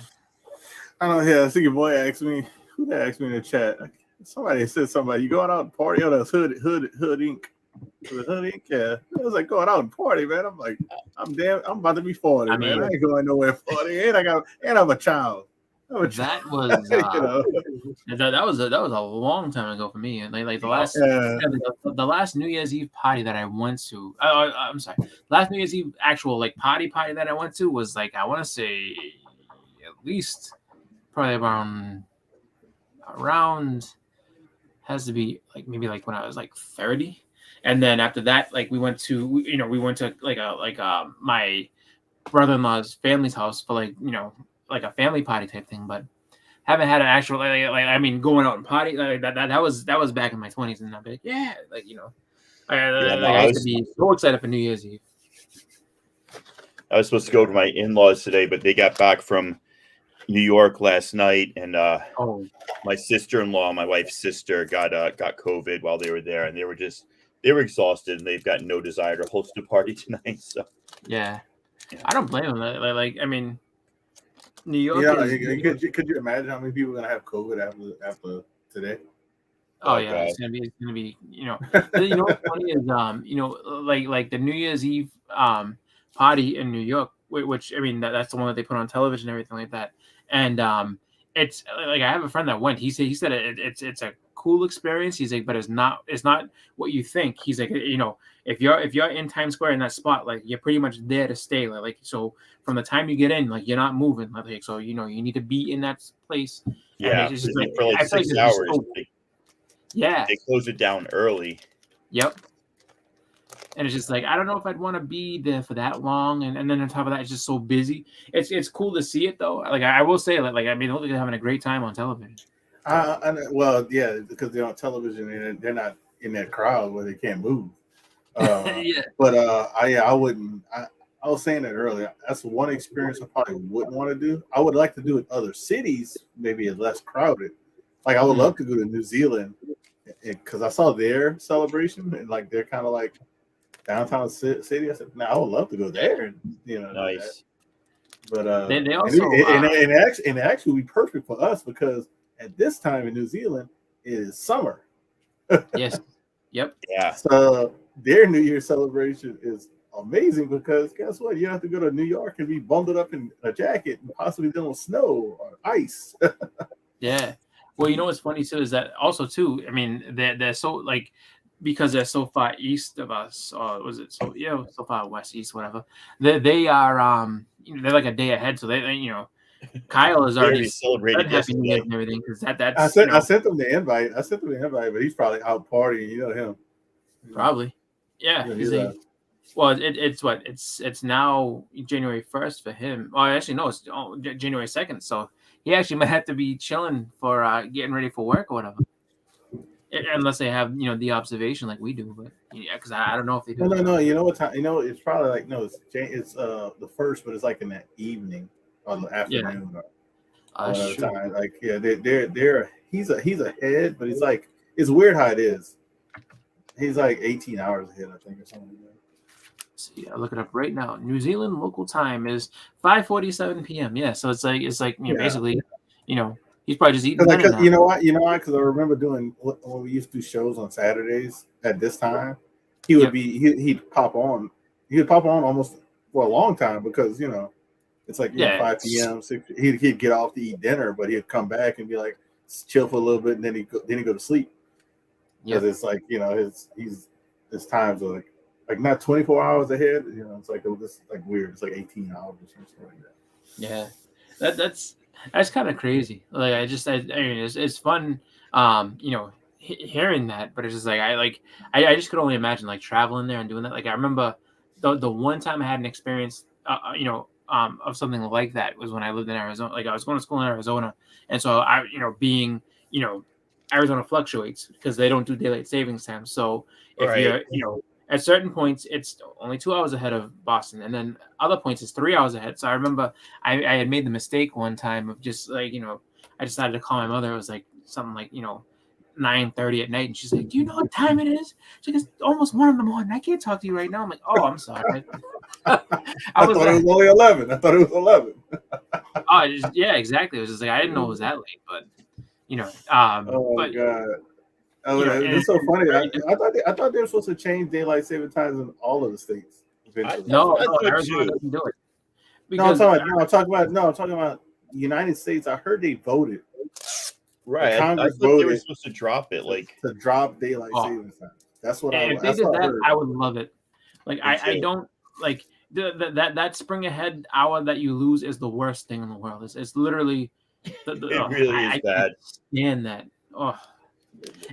I don't know. Yeah, I think your boy asked me. Who that asked me in the chat? Somebody said somebody. You going out and party? Oh, that's Hood Inc. The Hood Inc. Yeah, I was like going out and party, man. I'm like, I'm about to be 40, I man. mean- I ain't going nowhere 40, and I'm a child. That was that was a long time ago for me. And like the last the last New Year's Eve party that I went to. I'm sorry, last New Year's Eve actual like party that I went to was like I want to say at least probably around has to be like maybe like when I was like 30. And then after that, like we went to like my brother-in-law's family's house for like a family party type thing, but haven't had an actual going out and party like that was back in my 20s, and I'd be like, I used to be so excited for New Year's Eve. I was supposed to go to my in-laws today, but they got back from New York last night, and my sister-in-law, my wife's sister, got COVID while they were there, and they were exhausted, and they've got no desire to host a party tonight. So yeah. I don't blame them. Like I mean, New York. Yeah, could you imagine how many people are gonna have COVID after today? Oh yeah, it's gonna be. You know what's funny is like the New Year's Eve party in New York, which I mean that's the one that they put on television and everything like that, and it's like I have a friend that went. He said it's a cool experience. He's like, but it's not what you think. He's like, if you're in Times Square in that spot, like you're pretty much there to stay. Like so from the time you get in, like you're not moving. Like so you need to be in that place. Yeah, and it's just for like 6 hours. Yeah, they close it down early. Yep. And it's just like I don't know if I'd want to be there for that long, and then on top of that, it's just so busy. It's cool to see it though. Like I will say, like I mean, look like they're having a great time on television. Well, yeah, because they're on television and they're not in that crowd where they can't move. Yeah. But I wouldn't. I was saying that earlier. That's one experience I probably wouldn't want to do. I would like to do it in other cities, maybe it's less crowded. Like I would love to go to New Zealand because I saw their celebration and like they're kind of like downtown city. I said, "No, I would love to go there." And, Nice. But they also and actually be perfect for us because at this time in New Zealand it is summer. Yes. Yep. Yeah. So their New Year celebration is amazing because guess what? You have to go to New York and be bundled up in a jacket and possibly dealing with snow or ice. Yeah. Well, you know what's funny too is that also too. I mean, they're so like because they're so far east of us, or was it so so far west, east, whatever. They are they're like a day ahead, so they Kyle is already celebrated Happy New Year yesterday. and everything because that's I sent him the invite. But he's probably out partying. You know him. probably. Yeah. Yeah, He's he's a, well, it's now January 1st for him. Oh, actually no, it's January 2nd. So he actually might have to be chilling for getting ready for work or whatever. Unless they have the observation like we do, but yeah, because I don't know if they do. No. You know what time? It's probably like it's the first, but it's like in the evening or the afternoon or time. Like they're he's ahead, but it's weird how it is. He's like 18 hours ahead, I think, or something like that. See, I look it up right now. New Zealand local time is 5:47 p.m. Yeah, so it's like basically, he's probably just eating. Because you know why? Because I remember doing when we used to do shows on Saturdays at this time. He would he'd pop on. He would pop on almost for a long time because it's like 5 p.m. 6. He'd get off to eat dinner, but he'd come back and be like chill for a little bit, and then he'd go to sleep. Because it's like his times are like not 24 hours ahead. It's like this like weird. It's like 18 hours or something like that. Yeah, that's kind of crazy. Like I mean, it's fun. hearing that, but it's just like I just could only imagine like traveling there and doing that. Like I remember the one time I had an experience, of something like that was when I lived in Arizona. Like I was going to school in Arizona, and so being Arizona fluctuates because they don't do daylight savings time. So if Right. you're at certain points it's only 2 hours ahead of Boston, and then other points it's 3 hours ahead. So I remember I had made the mistake one time of just like I decided to call my mother. It was like something like 9:30 at night, and she's like, "Do you know what time it is?" She's like, "It's almost 1 a.m. I can't talk to you right now." I'm like, "Oh, I'm sorry." I thought it was only 11. I thought it was 11. Yeah, exactly. It was just like I didn't know it was that late, but Oh but God. Oh, and it's so funny. very I thought they were supposed to change daylight saving times in all of the states. eventually. no, I thought Arizona too. doesn't do it No, I'm because talking about United States. I heard they voted Right. I Congress thought they were voted supposed to drop it. Like, to drop daylight Oh. savings time. That's what if they that's did what I that, heard. I would love it. Like I too. don't like that spring ahead hour that you lose is the worst thing in the world. It's literally it really is I bad. can't stand that. Oh,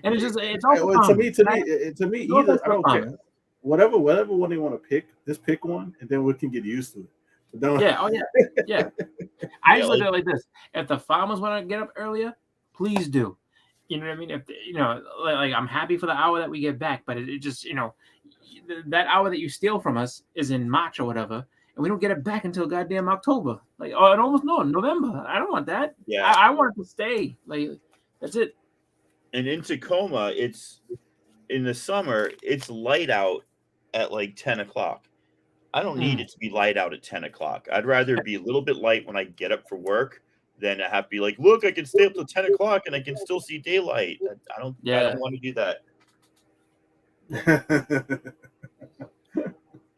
and it's Well, also to me, no either offense I to don't Palmer. care. Whatever one they want to pick, just pick one, and then we can get used to it. But don't, Yeah. Oh yeah. Yeah. I just look like- at it like this: if the farmers want to get up earlier, please do. You know what I mean? If like I'm happy for the hour that we get back, but it just that hour that you steal from us is in March or whatever, and we don't get it back until goddamn October. Like November. I don't want that. Yeah. I want it to stay. Like that's it. And in Tacoma, it's in the summer, it's light out at like 10 o'clock. I don't need it to be light out at 10 o'clock. I'd rather it be a little bit light when I get up for work than I have to be like, look, I can stay up till 10 o'clock and I can still see daylight. I don't want to do that.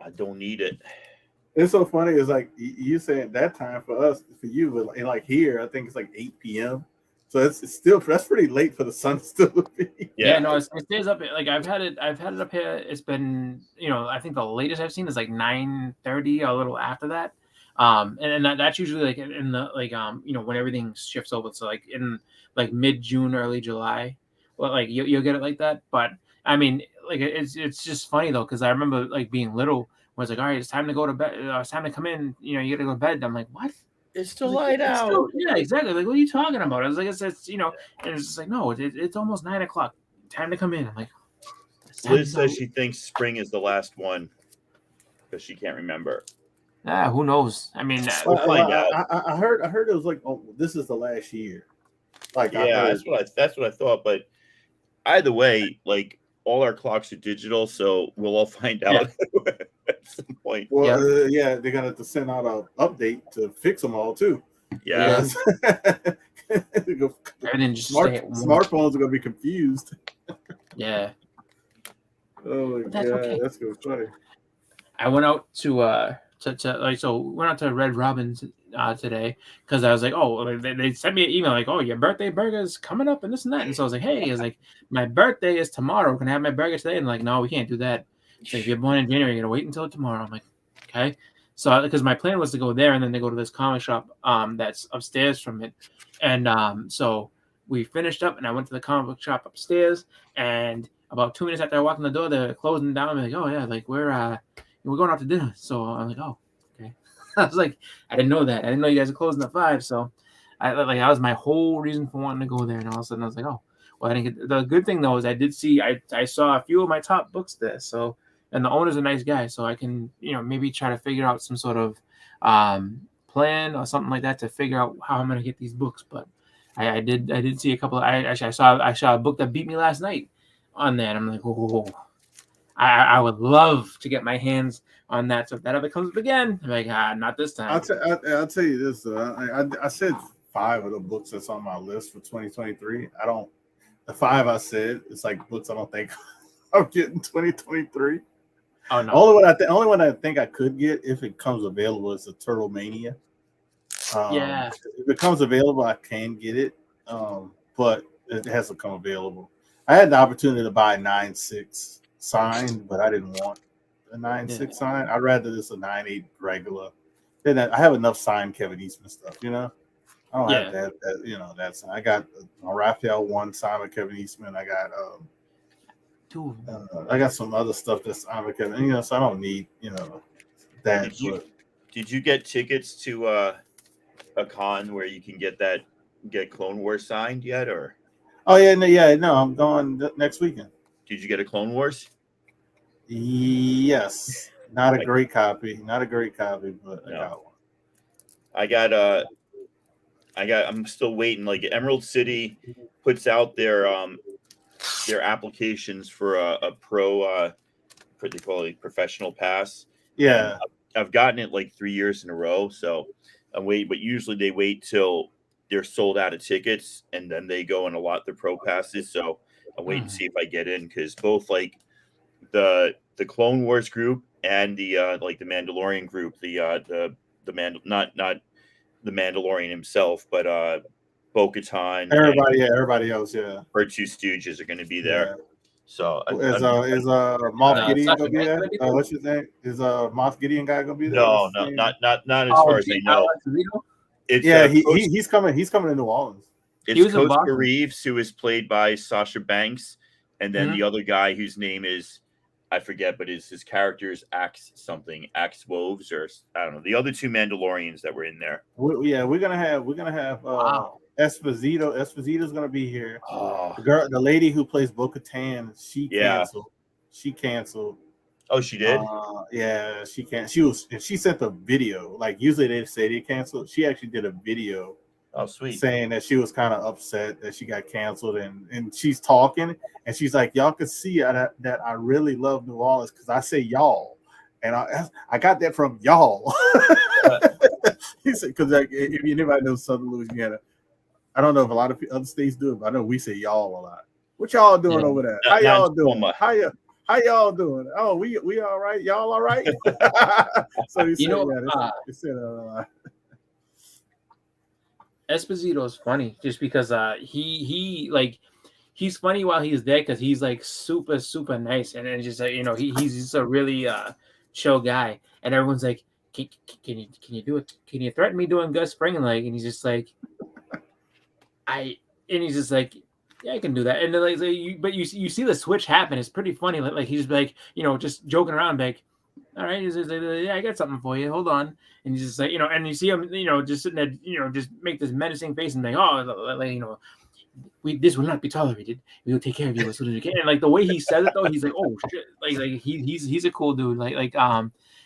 I don't need it. It's so funny. It's like you saying that time for us, for you, but like here, I think it's like 8 p.m. So it's still that's pretty late for the sun still to be. Yeah, no, it stays up. Like I've had it up here. It's been I think the latest I've seen is like 9:30, a little after that. And that's usually like in the like when everything shifts over. So like in like mid-June, early July, well, like you'll get it like that. But I mean, like it's just funny though, because I remember like being little, where it's like, all right, it's time to go to bed. It's time to come in. You got to go to bed. I'm like, what? It's still light out. Yeah, exactly. Like, what are you talking about? I was like, it's and it's just like, no, it's almost 9 o'clock. Time to come in. I'm like, Liz says she thinks spring is the last one because she can't remember. Who knows? I mean, we'll find out. I heard it was like, oh, this is the last year. Like, yeah, that's what I thought. But either way, like all our clocks are digital, so we'll all find out at some point. Well, yeah, they're gonna have to send out an update to fix them all too. Yeah. Everything just smartphones are gonna be confused. Yeah. Oh my god, okay. That's gonna be funny. I went out to went out to Red Robin today because I was like, oh, they sent me an email like, oh, your birthday burger is coming up and this and that, and so I was like, hey, I was like, my birthday is tomorrow. Can I have my burger today? And like, no, we can't do that. So if you're born in January, you're gonna wait until tomorrow. I'm like, okay. So because my plan was to go there and then they go to this comic shop that's upstairs from it, and so we finished up and I went to the comic book shop upstairs, and about 2 minutes after I walked in the door, they're closing down. I'm like, oh yeah, like we're going out to dinner. So I'm like, oh, okay. I was like, I didn't know that. I didn't know you guys are closing at 5. So that was my whole reason for wanting to go there. And all of a sudden I was like, oh, well, I didn't get. The good thing though is I saw a few of my top books there. So, and the owner's a nice guy, so I can maybe try to figure out some sort of plan or something like that to figure out how I'm gonna get these books. But I did see a couple. I saw a book that beat me last night on that. I'm like, oh. I would love to get my hands on that. So if that ever comes up again, I'm like, not this time. I'll tell you this. I said 5 of the books that's on my list for 2023. The 5 I said, it's like books I don't think I'm getting 2023. Oh no. Only one I think I could get if it comes available is the Turtle Mania. Yeah. If it comes available, I can get it. But it hasn't come available. I had the opportunity to buy 9.6 signed, but I didn't want a 9.6 sign. I'd rather this a 9.8 regular. Then I have enough signed Kevin Eastman stuff, I don't Yeah. have that. You know, that's I got Raphael one, Simon Kevin Eastman. Dude, I got some other stuff that's Simon Kevin. You know, so I don't need that. Did you But did you get tickets to a con where you can get Clone Wars signed yet, or oh yeah, no, I'm going next weekend. did you get a Clone Wars? Yes, not a I- great copy, but I No. got one. I'm still waiting. Like Emerald City puts out their applications for a pro what they call it, professional pass. And Yeah, I've gotten it like 3 years in a row. So I'm waiting, but usually they wait till they're sold out of tickets and then they go and allot the pro passes. So I'm waiting to see if I get in because both like the Clone Wars group and the like the Mandalorian group, not the Mandalorian himself, but Bo-Katan and everybody else, yeah. her two Stooges are going to be Yeah. there. So Is Moff No, Gideon Sasha gonna be Banks there? gonna be there? What's his name? Is Moff Gideon guy gonna be there? no, What's his no, name? not as far as I know. It's Yeah, Coach, he's coming. He's coming to New Orleans. it's He was in Coach Boston. Reeves, who is played by Sasha Banks, and then Mhm. the other guy whose name is I forget, but his character is Axe something, Axe Woves, or I don't know. The other two Mandalorians that were in there. We're gonna have Wow. Esposito. Esposito's gonna be here. Oh, The lady who plays Bo-Katan, she Yeah. canceled. She canceled. oh, she did. Yeah, she can't. She sent the video. Like usually they say they canceled. She actually did a video Oh, sweet. saying that she was kind of upset that she got canceled, and she's talking and she's like, y'all can see that I really love New Orleans because I say y'all, and I got that from y'all. He said because like, if anybody knows Southern Louisiana, I don't know if a lot of other states do it, but I know we say y'all a lot. What y'all doing Yeah. over there? Not- How not y'all in doing? Tacoma. How y'all doing? Oh, we all right. Y'all all right? So he said, they said, Esposito is funny just because he's funny while he's there because he's like super nice and then just like he's just a really chill guy and everyone's like can you do it, can you threaten me doing Gus Fring like, and he's just like he's just like yeah, I can do that. And then but you see the switch happen. It's pretty funny. Like he's like just joking around like, all right, he's just like, yeah, I got something for you. Hold on. And he's just like, and you see him, just sitting there, just make this menacing face and like, oh, like, this will not be tolerated. We will take care of you as soon as we can. And like the way he says it though, he's like, oh shit, like he's a cool dude.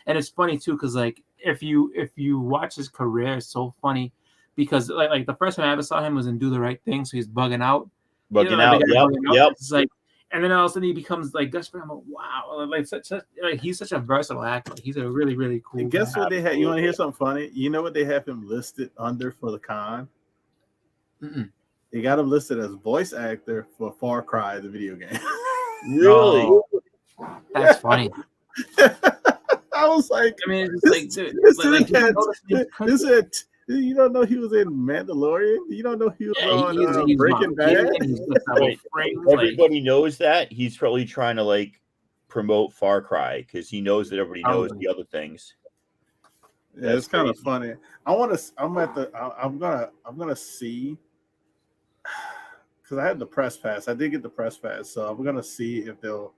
And it's funny too because like if you watch his career, it's so funny because like the first time I ever saw him was in Do the Right Thing, so he's bugging out. Bugging Like, out. the guy Yep. bugging out. Yep. It's like, and then all of a sudden he becomes like Gus Fring. I'm like, wow, like he's such a versatile actor. He's a really really cool. and guess guy. what they had? You want to hear something funny? You know what they have him listed under for the con? Mm-mm. They got him listed as voice actor for Far Cry, the video game. Really? No. That's funny. I was like, I mean, it's just like, dude, you don't know he was in Mandalorian? You don't know he was on Breaking Bad? Everybody knows that. He's probably trying to like promote Far Cry because he knows that everybody knows the other things. Yeah, it's kind of funny. I'm gonna see because I had the press pass. I did get the press pass, so I'm gonna see if they'll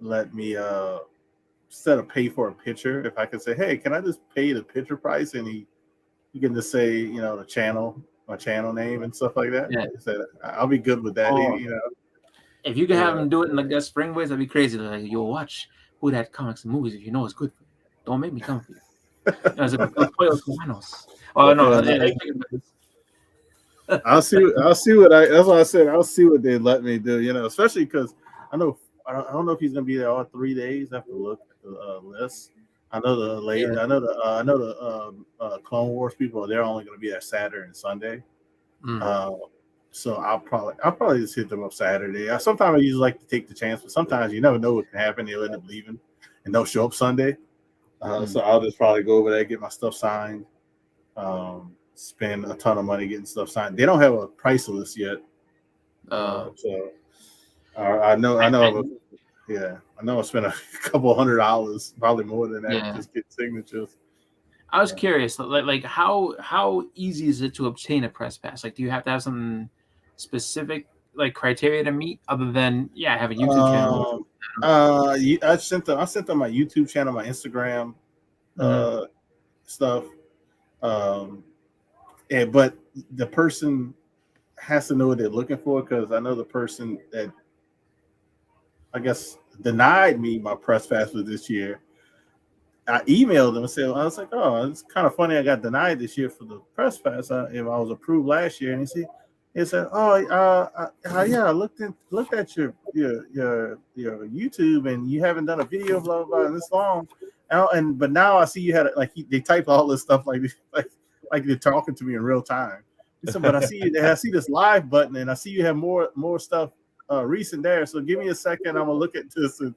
let me instead of pay for a picture, if I can say, hey, can I just pay the picture price and he can just say, my channel name and stuff like that. Yeah. So I'll be good with that. Oh. You know, If you could have him do it in like Gus Fring ways, that'd be crazy. Like, you'll watch Who Dat Comics and Movies if you know it's good for you. Don't make me come for you. As a Pollos Cubanos. Oh no, I'll see what that's what I said. I'll see what they let me do, especially because I don't know if he's gonna be there all 3 days. I have to look at the list. I know the lady, I know the Clone Wars people, they're only gonna be there Saturday and Sunday. So I'll probably just hit them up Saturday. Sometimes I usually like to take the chance, but sometimes you never know what can happen. They'll end up leaving and they'll show up Sunday. So I'll just probably go over there, get my stuff signed, spend a ton of money getting stuff signed. They don't have a price list yet. So I know I spent a couple $100, probably more than that, Yeah. to just get signatures. I was curious, like how easy is it to obtain a press pass? Like, do you have to have some specific like criteria to meet, other than have a YouTube channel? I sent them my YouTube channel, my Instagram stuff. But the person has to know what they're looking for, because I know the person that I guess denied me my press pass for this year. I emailed them and said, I was like, oh, it's kind of funny I got denied this year for the press pass. If I was approved last year, and he said, oh, yeah, I looked at your YouTube, and you haven't done a video blah blah, blah in this long, but now I see you had they type all this stuff like they're talking to me in real time. He said, but I see this live button, and I see you have more stuff recent there. So give me a second, I'm gonna look at this, and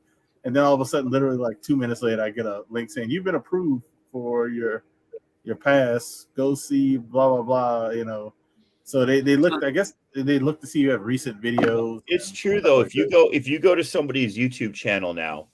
then all of a sudden, literally like 2 minutes later, I get a link saying you've been approved for your pass. Go see blah blah blah. So they look. I guess they look to see you have recent videos. It's true though. If you go to somebody's YouTube channel now,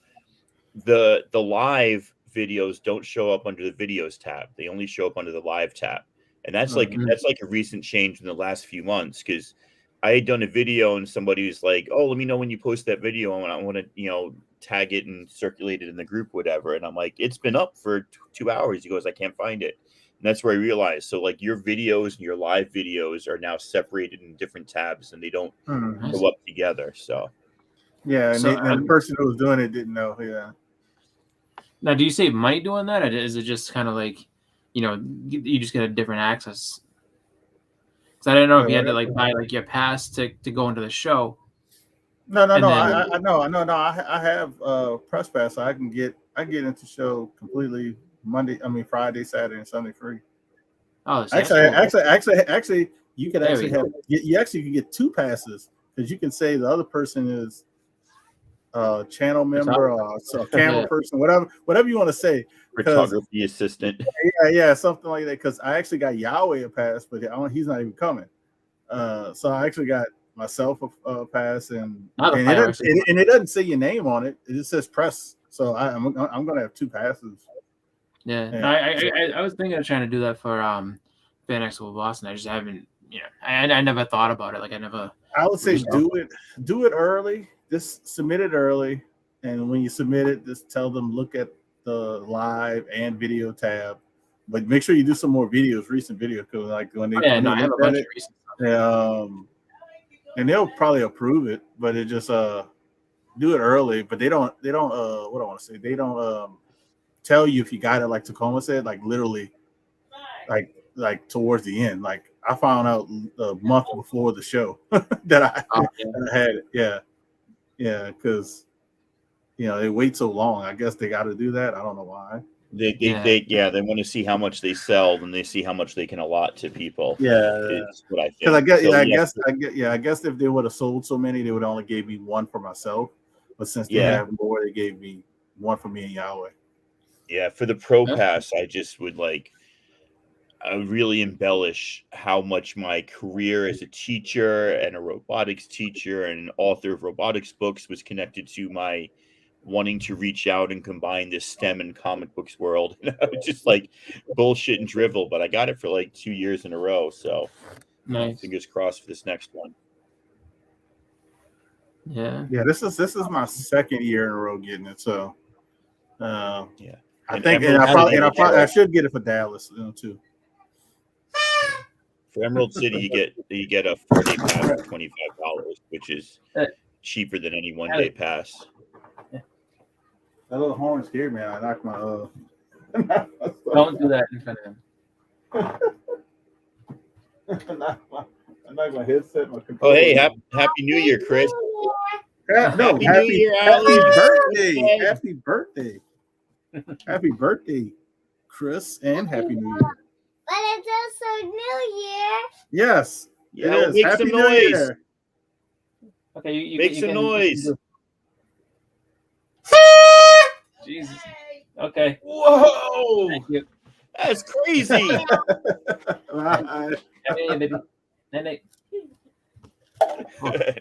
the live videos don't show up under the videos tab. They only show up under the live tab, and that's like a recent change in the last few months. Because I had done a video and somebody was like, "Oh, let me know when you post that video, and I want to tag it and circulate it in the group, whatever." And I'm like, "It's been up for 2 hours." He goes, "I can't find it." And that's where I realized. So like your videos and your live videos are now separated in different tabs, and they don't go up together. So yeah, and the person who was doing it didn't know. Yeah. Now, do you say might doing that, or is it just kind of like, you just get a different access? Because I didn't know if you had to buy your pass to go into the show. No. I have press pass, so I get into show completely Friday, Saturday, and Sunday free. Oh, actually, you could actually can get 2 passes, because you can say the other person is channel member or camera person, whatever you want to say. Photography assistant. Yeah, something like that. Because I actually got Yahweh a pass, but he's not even coming. So I actually got myself a pass, and it doesn't say your name on it. It just says press. So I'm gonna have 2 passes. Yeah. I was thinking of trying to do that for Fan Expo Boston. I just haven't. I never thought about it. I would say do it early. Just submit it early, and when you submit it, just tell them look at the live and video tab, but make sure you do some more videos, recent videos, because when they I have a bunch of recent stuff. And they'll probably approve it, but it just do it early. But they don't what I want to say, they don't tell you if you got it, like Tacoma said, literally like towards the end. Like I found out a month before the show that I had it. Yeah, because they wait so long. I guess they got to do that. I don't know why. They want to see how much they sell, and they see how much they can allot to people. Is what I think. Because I guess if they would have sold so many, they would only gave me 1 for myself. But since they have more, they gave me 1 for me and Yahweh. Yeah, for the Pro Pass, I just would really embellish how much my career as a teacher and a robotics teacher and an author of robotics books was connected to my wanting to reach out and combine this STEM and comic books world. And I was just bullshit and drivel, but I got it for 2 years in a row. So nice. Fingers crossed for this next one. Yeah. This is my 2nd year in a row getting it. So I should get it for Dallas too. For Emerald City, you get a 4-day pass for $25, which is cheaper than any 1-day pass. That little horn scared me. I knocked my. Don't do that in front of him. I knocked my headset. My controller. Oh, hey, happy New Year, Chris. Happy birthday! Happy birthday! Happy birthday, Chris, and happy New Year. But it's also New Year. Yes. Make happy some New noise. Year. Okay, you make some noise. Jesus. Okay. Whoa! Thank you. That's crazy.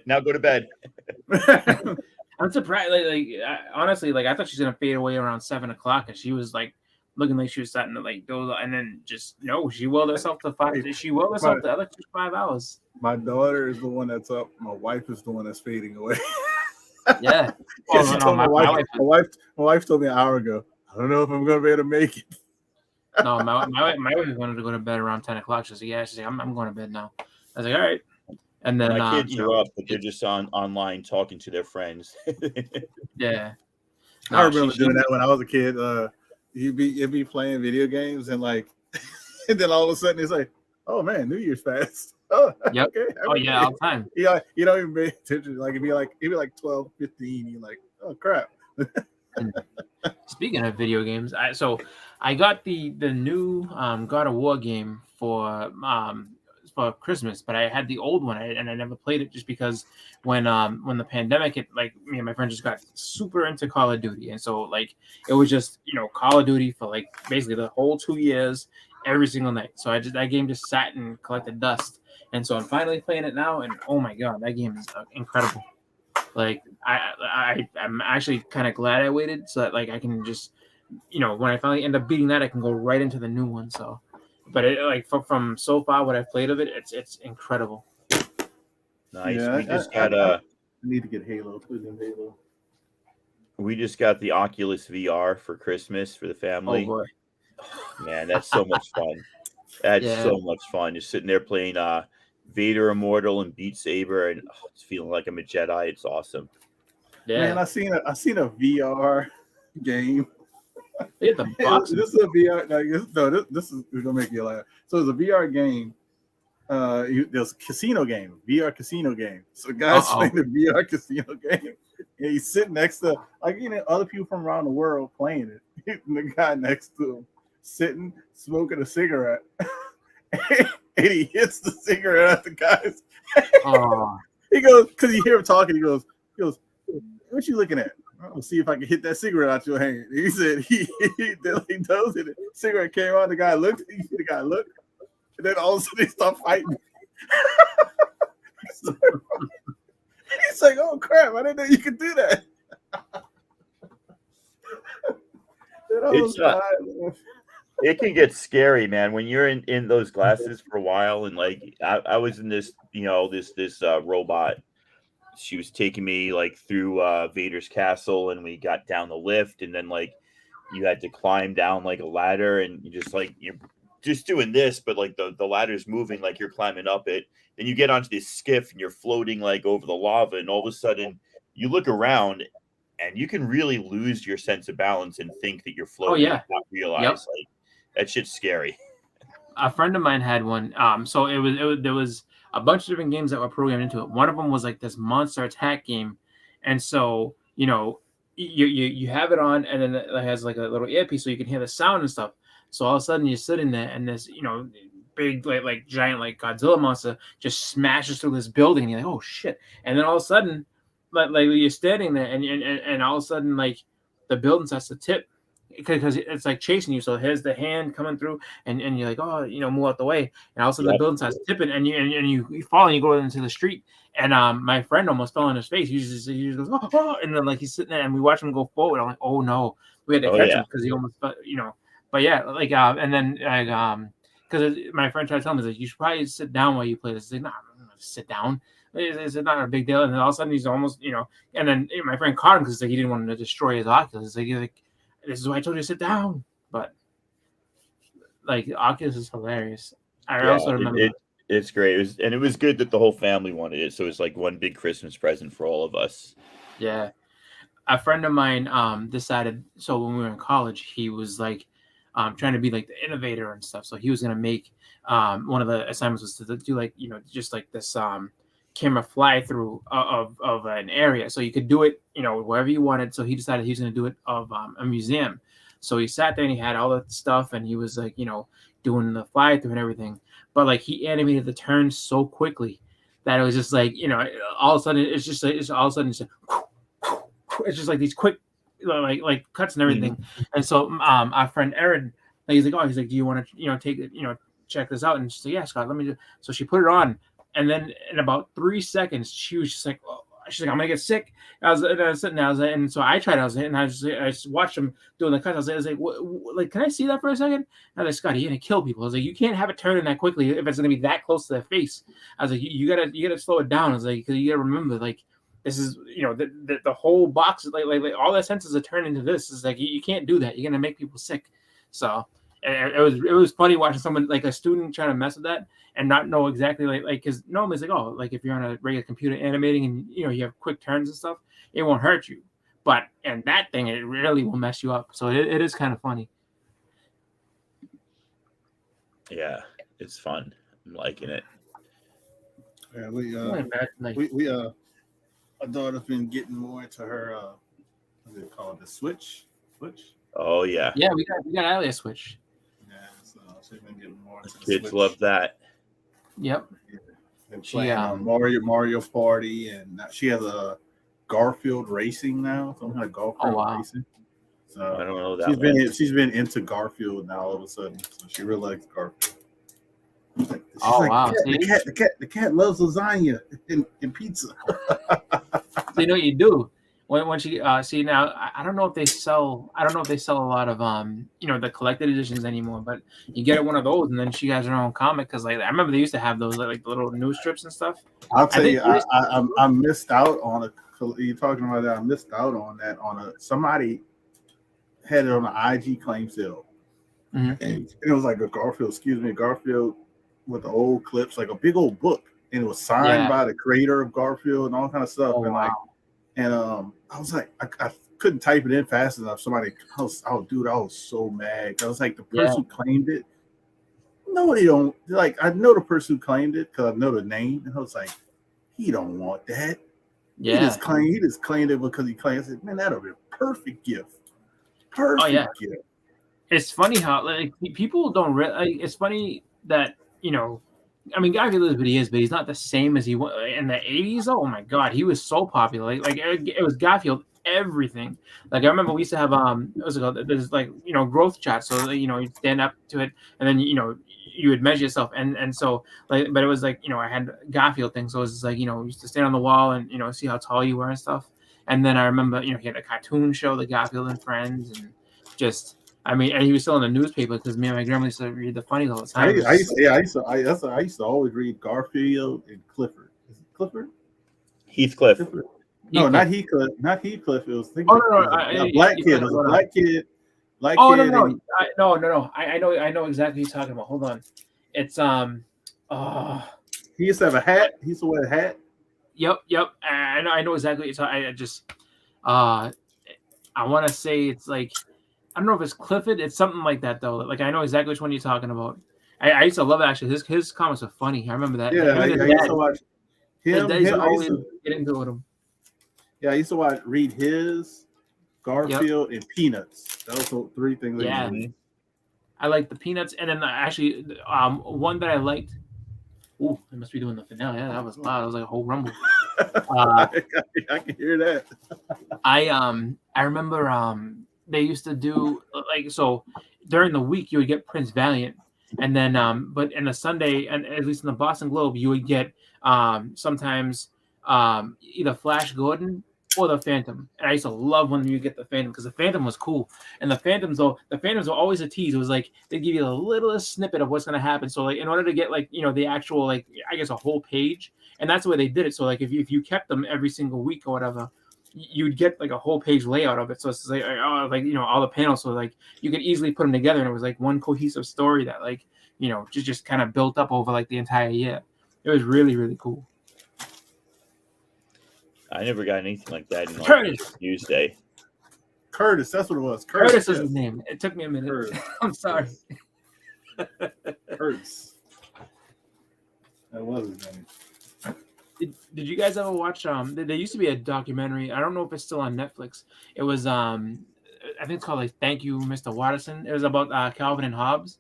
Now go to bed. I'm surprised. Honestly, I thought she's gonna fade away around 7 o'clock, and she was looking like she was starting to like doze, and then just no, she willed herself to five. Hey, She willed herself the other 5 hours. My daughter is the one that's up. My wife is the one that's fading away. Yeah. Yeah, she no, told my wife. my wife told me an hour ago. I don't know if I'm gonna be able to make it. No, my wife wanted to go to bed around 10 o'clock. She's like, yeah, she's like, I'm going to bed now. I was like, all right. And then My kids are up, but they're just online talking to their friends. yeah. I remember doing that when I was a kid. You'd be playing video games and like, and then all of a sudden it's like, oh man, New Year's fast. Oh, Yep. Okay. Oh yeah, all the time. Yeah, you don't even pay attention. Like it'd be like 12, 15. You're like, oh crap. Speaking of video games, I got the new God of War game for Christmas, but I had the old one and I never played it just because when the pandemic hit, like me and my friends just got super into Call of Duty, and so like it was just Call of Duty for like basically the whole 2 years every single night. So that game just sat and collected dust, and so I'm finally playing it now, and oh my god, that game is incredible. Like I'm actually kind of glad I waited so that like I can just when I finally end up beating that, I can go right into the new one. So, but it like from so far what I've played of it, it's incredible. Nice. Yeah, We just I got need to get Halo. Please name Halo. we just got the Oculus VR for Christmas for the family. Oh boy. Man, that's so much fun. That's Yeah. so much fun. Just sitting there playing Vader Immortal and Beat Saber, and it's feeling like I'm a Jedi. It's awesome. Yeah. Man, I seen a VR game. They had the box. This is a VR. This is gonna make you laugh. So it's a VR game. There's a casino game, VR casino game. So guys playing the VR casino game, and he's sitting next to other people from around the world playing it. And the guy next to him sitting smoking a cigarette, and he hits the cigarette at the guy's. Oh. He goes because you hear him talking. He goes, "What you looking at? I'll see if I can hit that cigarette out your hand." He said he does it. The cigarette came out. The guy looked. The guy looked, and then all of a sudden they start fighting. He's like, "Oh crap! I didn't know you could do that." It can get scary, man, when you're in those glasses for a while. And like I was in this, this robot. She was taking me like through Vader's castle, and we got down the lift, and then like you had to climb down like a ladder, and you're just doing this, but like the ladder's moving like you're climbing up it. Then you get onto this skiff and you're floating like over the lava, and all of a sudden you look around and you can really lose your sense of balance and think that you're floating. Oh, yeah. And not realize like that shit's scary. A friend of mine had one. So there was a bunch of different games that were programmed into it. One of them was like this monster attack game, and so you have it on, and then it has like a little earpiece so you can hear the sound and stuff. So all of a sudden you're sitting there, and this big like giant like Godzilla monster just smashes through this building, and you're like, oh shit! And then all of a sudden, like you're standing there, and all of a sudden like the building starts to tip because it's like chasing you. So here's the hand coming through, and you're like, oh, move out the way, and all of a sudden the building starts tipping, and you fall and you go into the street. And my friend almost fell on his face. He just goes, oh, and then like he's sitting there, and we watch him go forward. I'm like, oh no, we had to catch him because he almost, But yeah, like and then because my friend tried to tell me, like, you should probably sit down while you play this. He's like, nah, I'm not gonna sit down. It's not a big deal. And then all of a sudden he's almost, and then my friend caught him because like he didn't want to destroy his Oculus. He's like, this is why I told you to sit down. But like Oculus is hilarious. I also remember it's great. It was good that the whole family wanted it. So it was like one big Christmas present for all of us. Yeah. A friend of mine decided, so when we were in college, he was like trying to be like the innovator and stuff. So he was gonna make one of the assignments was to do like just like this camera fly through of an area, so you could do it wherever you wanted. So he decided he was gonna do it of a museum. So he sat there and he had all that stuff, and he was like doing the fly through and everything. But like he animated the turns so quickly that it was just like all of a sudden it's just like these quick like cuts and everything. Mm-hmm. And so our friend Erin, he's like, do you want to take it, check this out? And she said, yeah, Scott, let me do. So she put it on, and then in about 3 seconds she was just like, oh, she's like, I'm gonna get sick. I was sitting there, and so I tried. I just watched him doing the cuts. I was like, like, can I see that for a second? I was like, Scotty, you're gonna kill people. I was like, you can't have it turning that quickly if it's gonna be that close to their face. I was like, you gotta slow it down. I was like, because you gotta remember, like, this is, the whole box, like all their senses are turned into this. Is like, you can't do that. You're gonna make people sick. So it was funny watching someone, like a student, trying to mess with that and not know exactly, like because normally it's like, oh, like if you're on a regular computer animating and you have quick turns and stuff, it won't hurt you. But and that thing, it really will mess you up. So it is kind of funny. Yeah, it's fun. I'm liking it. Yeah, Like, our daughter's been getting more into her what's it called, the Switch. Oh yeah, yeah, we got Allie a Switch. Yeah, so she's been getting more into the kids Switch. love that. Yep. Been She, playing Mario Party, and she has a Garfield Racing now. Some kind of Garfield wow. Racing. I So don't know that. she's been into Garfield now all of a sudden. So she really likes Garfield. She's wow. The cat loves lasagna and pizza. So you know what you do when she see now. I don't know if they sell. I don't know if they sell a lot of the collected editions anymore. But you get one of those, and then she has her own comic. Because like I remember they used to have those like the little news strips and stuff. I'll tell you, I missed out on a. You're talking about that. I missed out on that. Somebody had it on an IG claim sale, and it was like a Garfield. Garfield with the old clips, like a big old book, and it was signed by the creator of Garfield and all kind of stuff. Oh, and wow. I was like, I couldn't type it in fast enough. I was so mad. I was like, the person who claimed it. No, they don't. Like, I know the person who claimed it because I know the name, and I was like, he don't want that. Yeah. He just claimed it because he claimed it. Man, that'll be a perfect gift. Perfect gift. It's funny how like people don't it's funny that I mean, Garfield is what he is, but he's not the same as he was in the 80s. Oh my God, he was so popular. Like it was Garfield everything. Like I remember we used to have what was it called? There's like growth charts, so you'd stand up to it, and then you would measure yourself, and so like, but it was like I had Garfield thing, so it was just like you used to stand on the wall and see how tall you were and stuff. And then I remember he had a cartoon show, the Garfield and Friends, and just. I mean, and he was still in the newspaper because me and my grandma used to read the funnies all the time. I used to always read Garfield and Clifford. Is it Clifford? Heathcliff. Clifford. No, not Heathcliff. Not Heathcliff. It was a black kid. It was a black kid. No. I know exactly what you're talking about. Hold on. It's He used to have a hat. He used to wear a hat. Yep. I know exactly what you're talking. I just I want to say it's like. I don't know if it's Clifford. It's something like that, though. Like, I know exactly which one you're talking about. I used to love it, actually. His comments are funny. I remember that. Yeah, I used to watch him. Get into with him. Yeah, I used to read his, Garfield, and Peanuts. Those were three things. Yeah. I like the Peanuts. And then, actually, one that I liked. Ooh, I must be doing the finale. Yeah, that was loud. It was like a whole rumble. I can hear that. I remember... they used to do so during the week you would get Prince Valiant, and then but in the Sunday, and at least in the Boston Globe, you would get sometimes either Flash Gordon or the Phantom. And I used to love when you get the Phantom because the Phantom was cool. And the Phantoms were always a tease. It was like they give you a littlest snippet of what's gonna happen. So like in order to get the actual I guess a whole page, and that's the way they did it. So like if you kept them every single week or whatever, you'd get like a whole page layout of it. So it's like all the panels. So like you could easily put them together, and it was like one cohesive story that just kind of built up over like the entire year. It was really, really cool. I never got anything like that in Curtis. Tuesday. Curtis, that's what it was. Curtis is his name. It took me a minute. I'm sorry. Curtis. That was his name. Did you guys ever watch there used to be a documentary, I don't know if it's still on Netflix. It was I think it's called like Thank You, Mr. Watterson. It was about Calvin and Hobbes.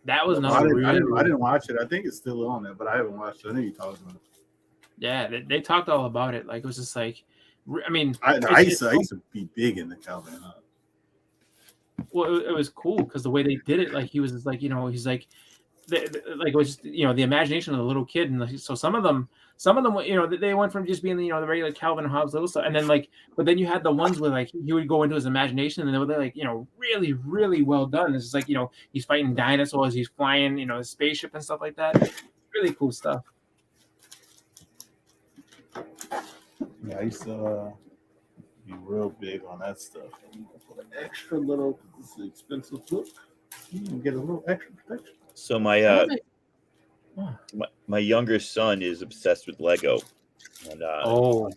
That was another I didn't watch it. I think it's still on there, but I haven't watched it. I think you talked about it. Yeah, they talked all about it. Like it was just like I mean I used to be big into Calvin and Hobbes. Well, it was cool because the way they did it, like he was just like, he's like like it was the imagination of the little kid, and so some of them they went from just being the regular Calvin and Hobbes little stuff, and then but then you had the ones where like he would go into his imagination, and they were like really really well done. It's just like he's fighting dinosaurs, he's flying a spaceship and stuff like that. Really cool stuff. Yeah, I used to be real big on that stuff. For an extra little, this is an expensive book. You can get a little extra protection. So my younger son is obsessed with Lego, and well,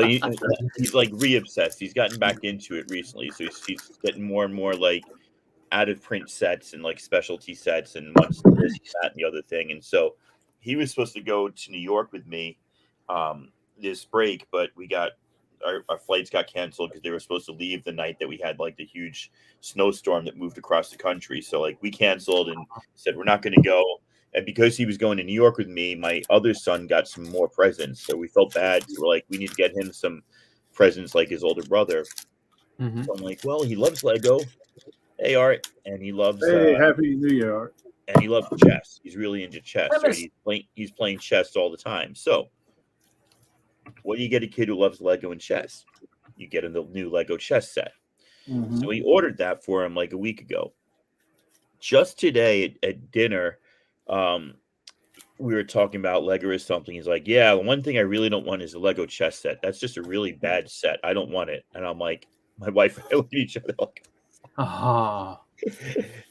he's like re-obsessed. He's gotten back into it recently, so he's getting more and more like out of print sets and like specialty sets and wants this, that, and the other thing. And so he was supposed to go to New York with me this break, but we got our flights got canceled because they were supposed to leave the night that we had like the huge snowstorm that moved across the country. So like we canceled and said we're not going to go. And because he was going to New York with me, my other son got some more presents. So we felt bad. So we're like, we need to get him some presents like his older brother. Mm-hmm. So I'm like, well, he loves Lego. Hey, Art, and he loves. Hey, Happy New Year, Art. And he loves chess. He's really into chess. So he's playing chess all the time. So what do you get a kid who loves Lego and chess? You get him the new Lego chess set. Mm-hmm. So we ordered that for him like a week ago. Just today at dinner, we were talking about Lego or something. He's like, yeah, the one thing I really don't want is a Lego chess set. That's just a really bad set. I don't want it. And I'm like, my wife and I look at each other like, oh.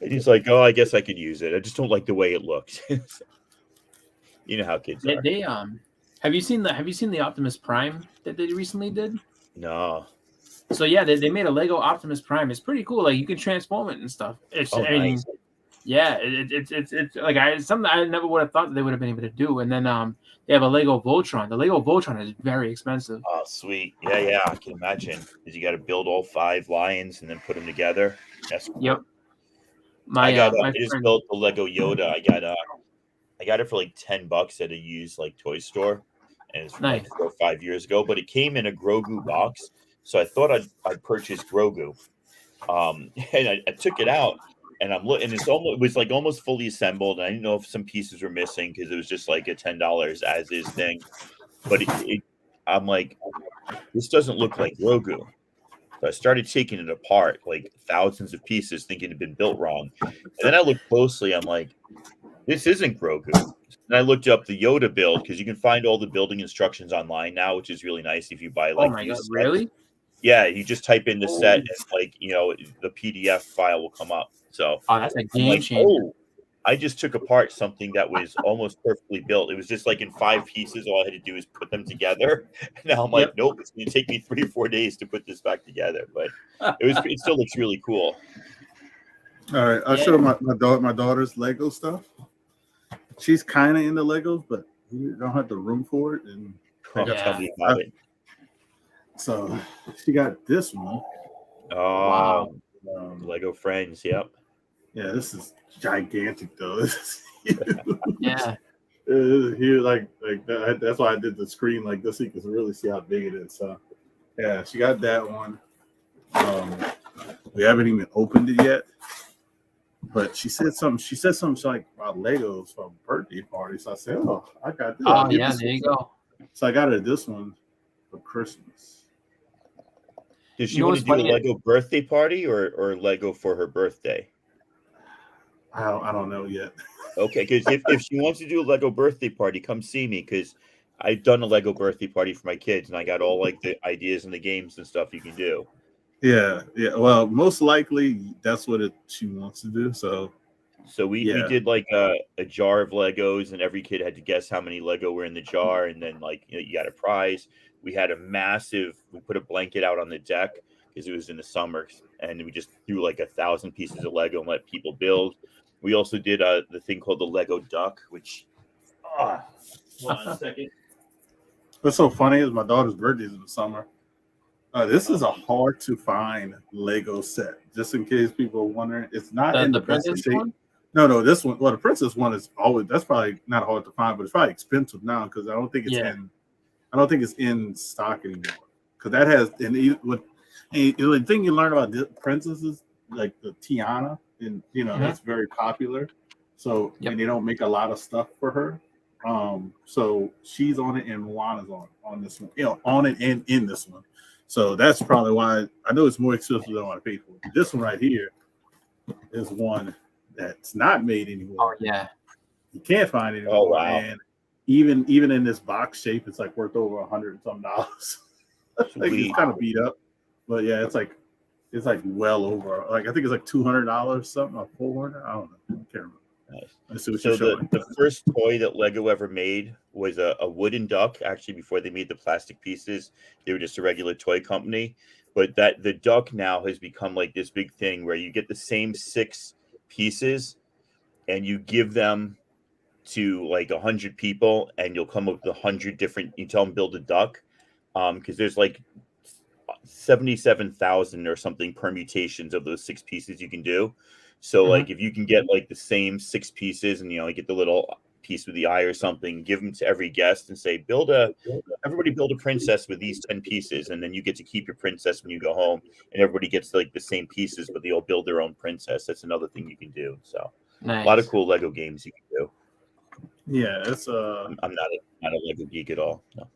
And he's like, oh, I guess I could use it. I just don't like the way it looks. You know how kids are. They have you seen the Optimus Prime that they recently did? No. So yeah, they made a Lego Optimus Prime. It's pretty cool. Like you can transform it and stuff. It's nice. Yeah, it's like something I never would have thought that they would have been able to do. And then they have a Lego Voltron. The Lego Voltron is very expensive. Oh, sweet. Yeah, I can imagine. Because you got to build all 5 lions and then put them together. That's cool. Yep. I just built the Lego Yoda. I got it for like $10 at a used like toy store, and it's nice. Like 4 or 5 years ago. But it came in a Grogu box, so I thought I'd purchase Grogu. And I took it out, and I'm looking. It was like almost fully assembled. And I didn't know if some pieces were missing because it was just like a $10 as is thing. But I'm like, this doesn't look like Grogu. So I started taking it apart, like thousands of pieces, thinking it had been built wrong. And then I looked closely. I'm like, this isn't Grogu. And I looked up the Yoda build because you can find all the building instructions online now, which is really nice if you buy like. Oh my god! Really? Yeah, you just type in the set and like the PDF file will come up. So that's a game changer. Oh, I just took apart something that was almost perfectly built. It was just like in 5 pieces. All I had to do is put them together. And now I'm like, nope, it's going to take me 3 or 4 days to put this back together. But it still looks really cool. All right, I'll show my daughter's Lego stuff. She's kind of into Legos, but we don't have the room for it. And tell me about it. So she got this one. Oh, wow. Lego Friends. Yep. Yeah, this is gigantic though. This is huge. Yeah. Here, like that. That's why I did the screen like this so you can really see how big it is. So, yeah, she got that one. We haven't even opened it yet, but she said something like about Legos for a birthday party. So I said, "Oh, I got this." Oh yeah, there you go. So I got her this one for Christmas. Does she want to do a Lego birthday party or Lego for her birthday? I don't know yet. Okay, because if she wants to do a Lego birthday party, come see me because I've done a Lego birthday party for my kids and I got all like the ideas and the games and stuff you can do. Yeah. Well, most likely that's what she wants to do. So we did like a jar of Legos and every kid had to guess how many Lego were in the jar and then like you got a prize. We had we put a blanket out on the deck because it was in the summer and we just threw like 1,000 pieces of Lego and let people build. We also did the thing called the Lego duck, which hold on a second. What's so funny is my daughter's birthday is in the summer. This is a hard to find Lego set. Just in case people are wondering, it's not in the best shape. One? No, this one. Well, the princess one is that's probably not hard to find, but it's probably expensive now because I don't think it's in stock anymore. Because that has the thing you learn about princesses like the Tiana, and that's very popular. So Yep. and they don't make a lot of stuff for her. So she's on it and Juana's on this one, on it and in this one. So that's probably why I know it's more expensive than I want to pay for. This one right here is one that's not made Oh anymore. yeah. You can't find it anymore. Oh, wow. And even in this box shape, it's like worth over $100 and something. Like Sweet. it's kind of beat up, but yeah, it's like well over. Like I think it's like $200 something or $400. I don't know. I can't remember. Nice. Let's see what So you're showing. the first toy that Lego ever made was a wooden duck. Actually, before they made the plastic pieces, they were just a regular toy company. But that the duck now has become like this big thing where you get the same 6 pieces and you give them to like 100 people, and you'll come up with 100 different. You tell them build a duck, because there's like 77,000 or something permutations of those 6 pieces you can do. So like if you can get like the same 6 pieces and get the little piece with the eye or something, give them to every guest and say everybody build a princess with these 10 pieces, and then you get to keep your princess when you go home, and everybody gets like the same pieces, but they all build their own princess. That's another thing you can do. So Nice. a lot of cool Lego games you can do. Yeah, it's I'm not a Lego geek at all. No.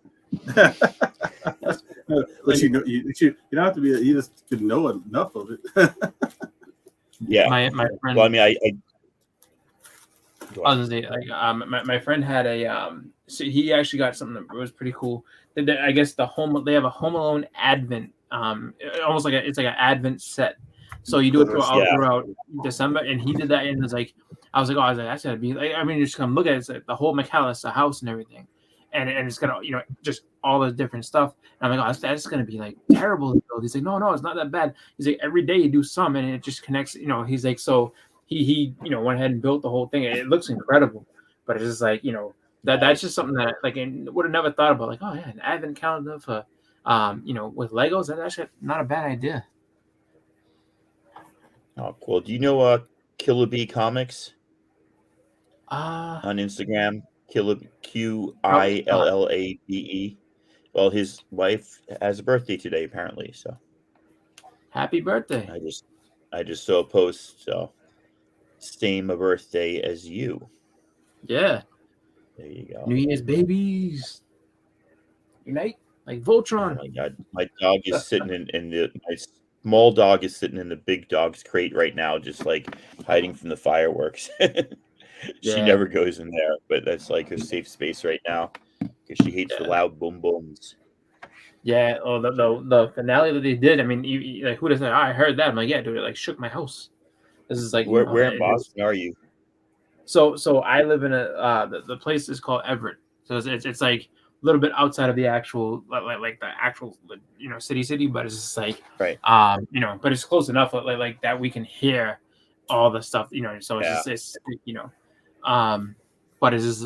but you don't have to be. You just can know enough of it. Yeah. My friend. Well, I mean, I I was gonna say, like, my friend had a so he actually got something that was pretty cool. I guess they have a Home Alone Advent, almost like it's like an Advent set. So you do it throughout December, and he did that, and it's like I was like, that's gotta be like, I mean, just come look at it, it's like the whole McAllister house and everything, and it's got just all the different stuff. And I'm like, that's gonna be like terrible to build. He's like, no, it's not that bad. He's like, every day you do some, and it just connects. He's like, so. He went ahead and built the whole thing. It looks incredible, but it's just like that's just something that like I would have never thought about. Like, oh yeah, an advent calendar for with Legos. That's actually not a bad idea. Oh, cool. Do you know Killer Bee Comics On Instagram? QILLABE. Well, his wife has a birthday today, apparently. So happy birthday! I just saw a post. So. Same a birthday as you. Yeah. There you go. New Year's babies. Unite like Voltron. Oh my god. My dog is sitting my small dog is sitting in the big dog's crate right now, just like hiding from the fireworks. She never goes in there, but that's like her safe space right now because she hates the loud boom booms. Yeah. Oh, the finale that they did. I mean, like who does that? I heard that. I'm like, yeah, dude, it like shook my house. This is like where in Boston are you? So I live in the place is called Everett. So it's like a little bit outside of the actual like the actual city, but it's just like right. But it's close enough like that we can hear all the stuff. So it's just but it's just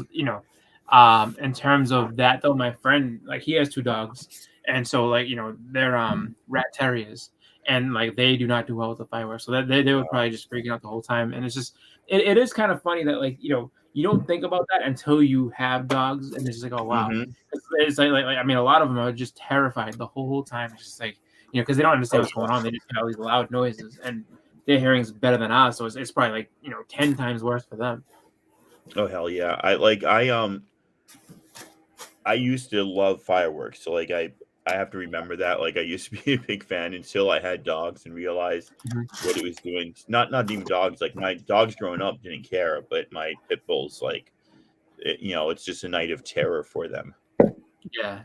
in terms of that though, my friend like he has 2 dogs, and so like they're rat terriers. And like they do not do well with the fireworks, so that they would probably just freaking out the whole time. And it's just it is kind of funny that like you don't think about that until you have dogs, and it's just like, oh wow. Mm-hmm. It's like I mean a lot of them are just terrified the whole time. It's just like because they don't understand what's going on. They just hear all these loud noises, and their hearing is better than ours, so it's probably like 10 times worse for them. Oh hell yeah! I used to love fireworks, so like I have to remember that. Like I used to be a big fan until I had dogs and realized what it was doing. Not even dogs. Like my dogs growing up didn't care, but my pit bulls, like, it's just a night of terror for them. Yeah.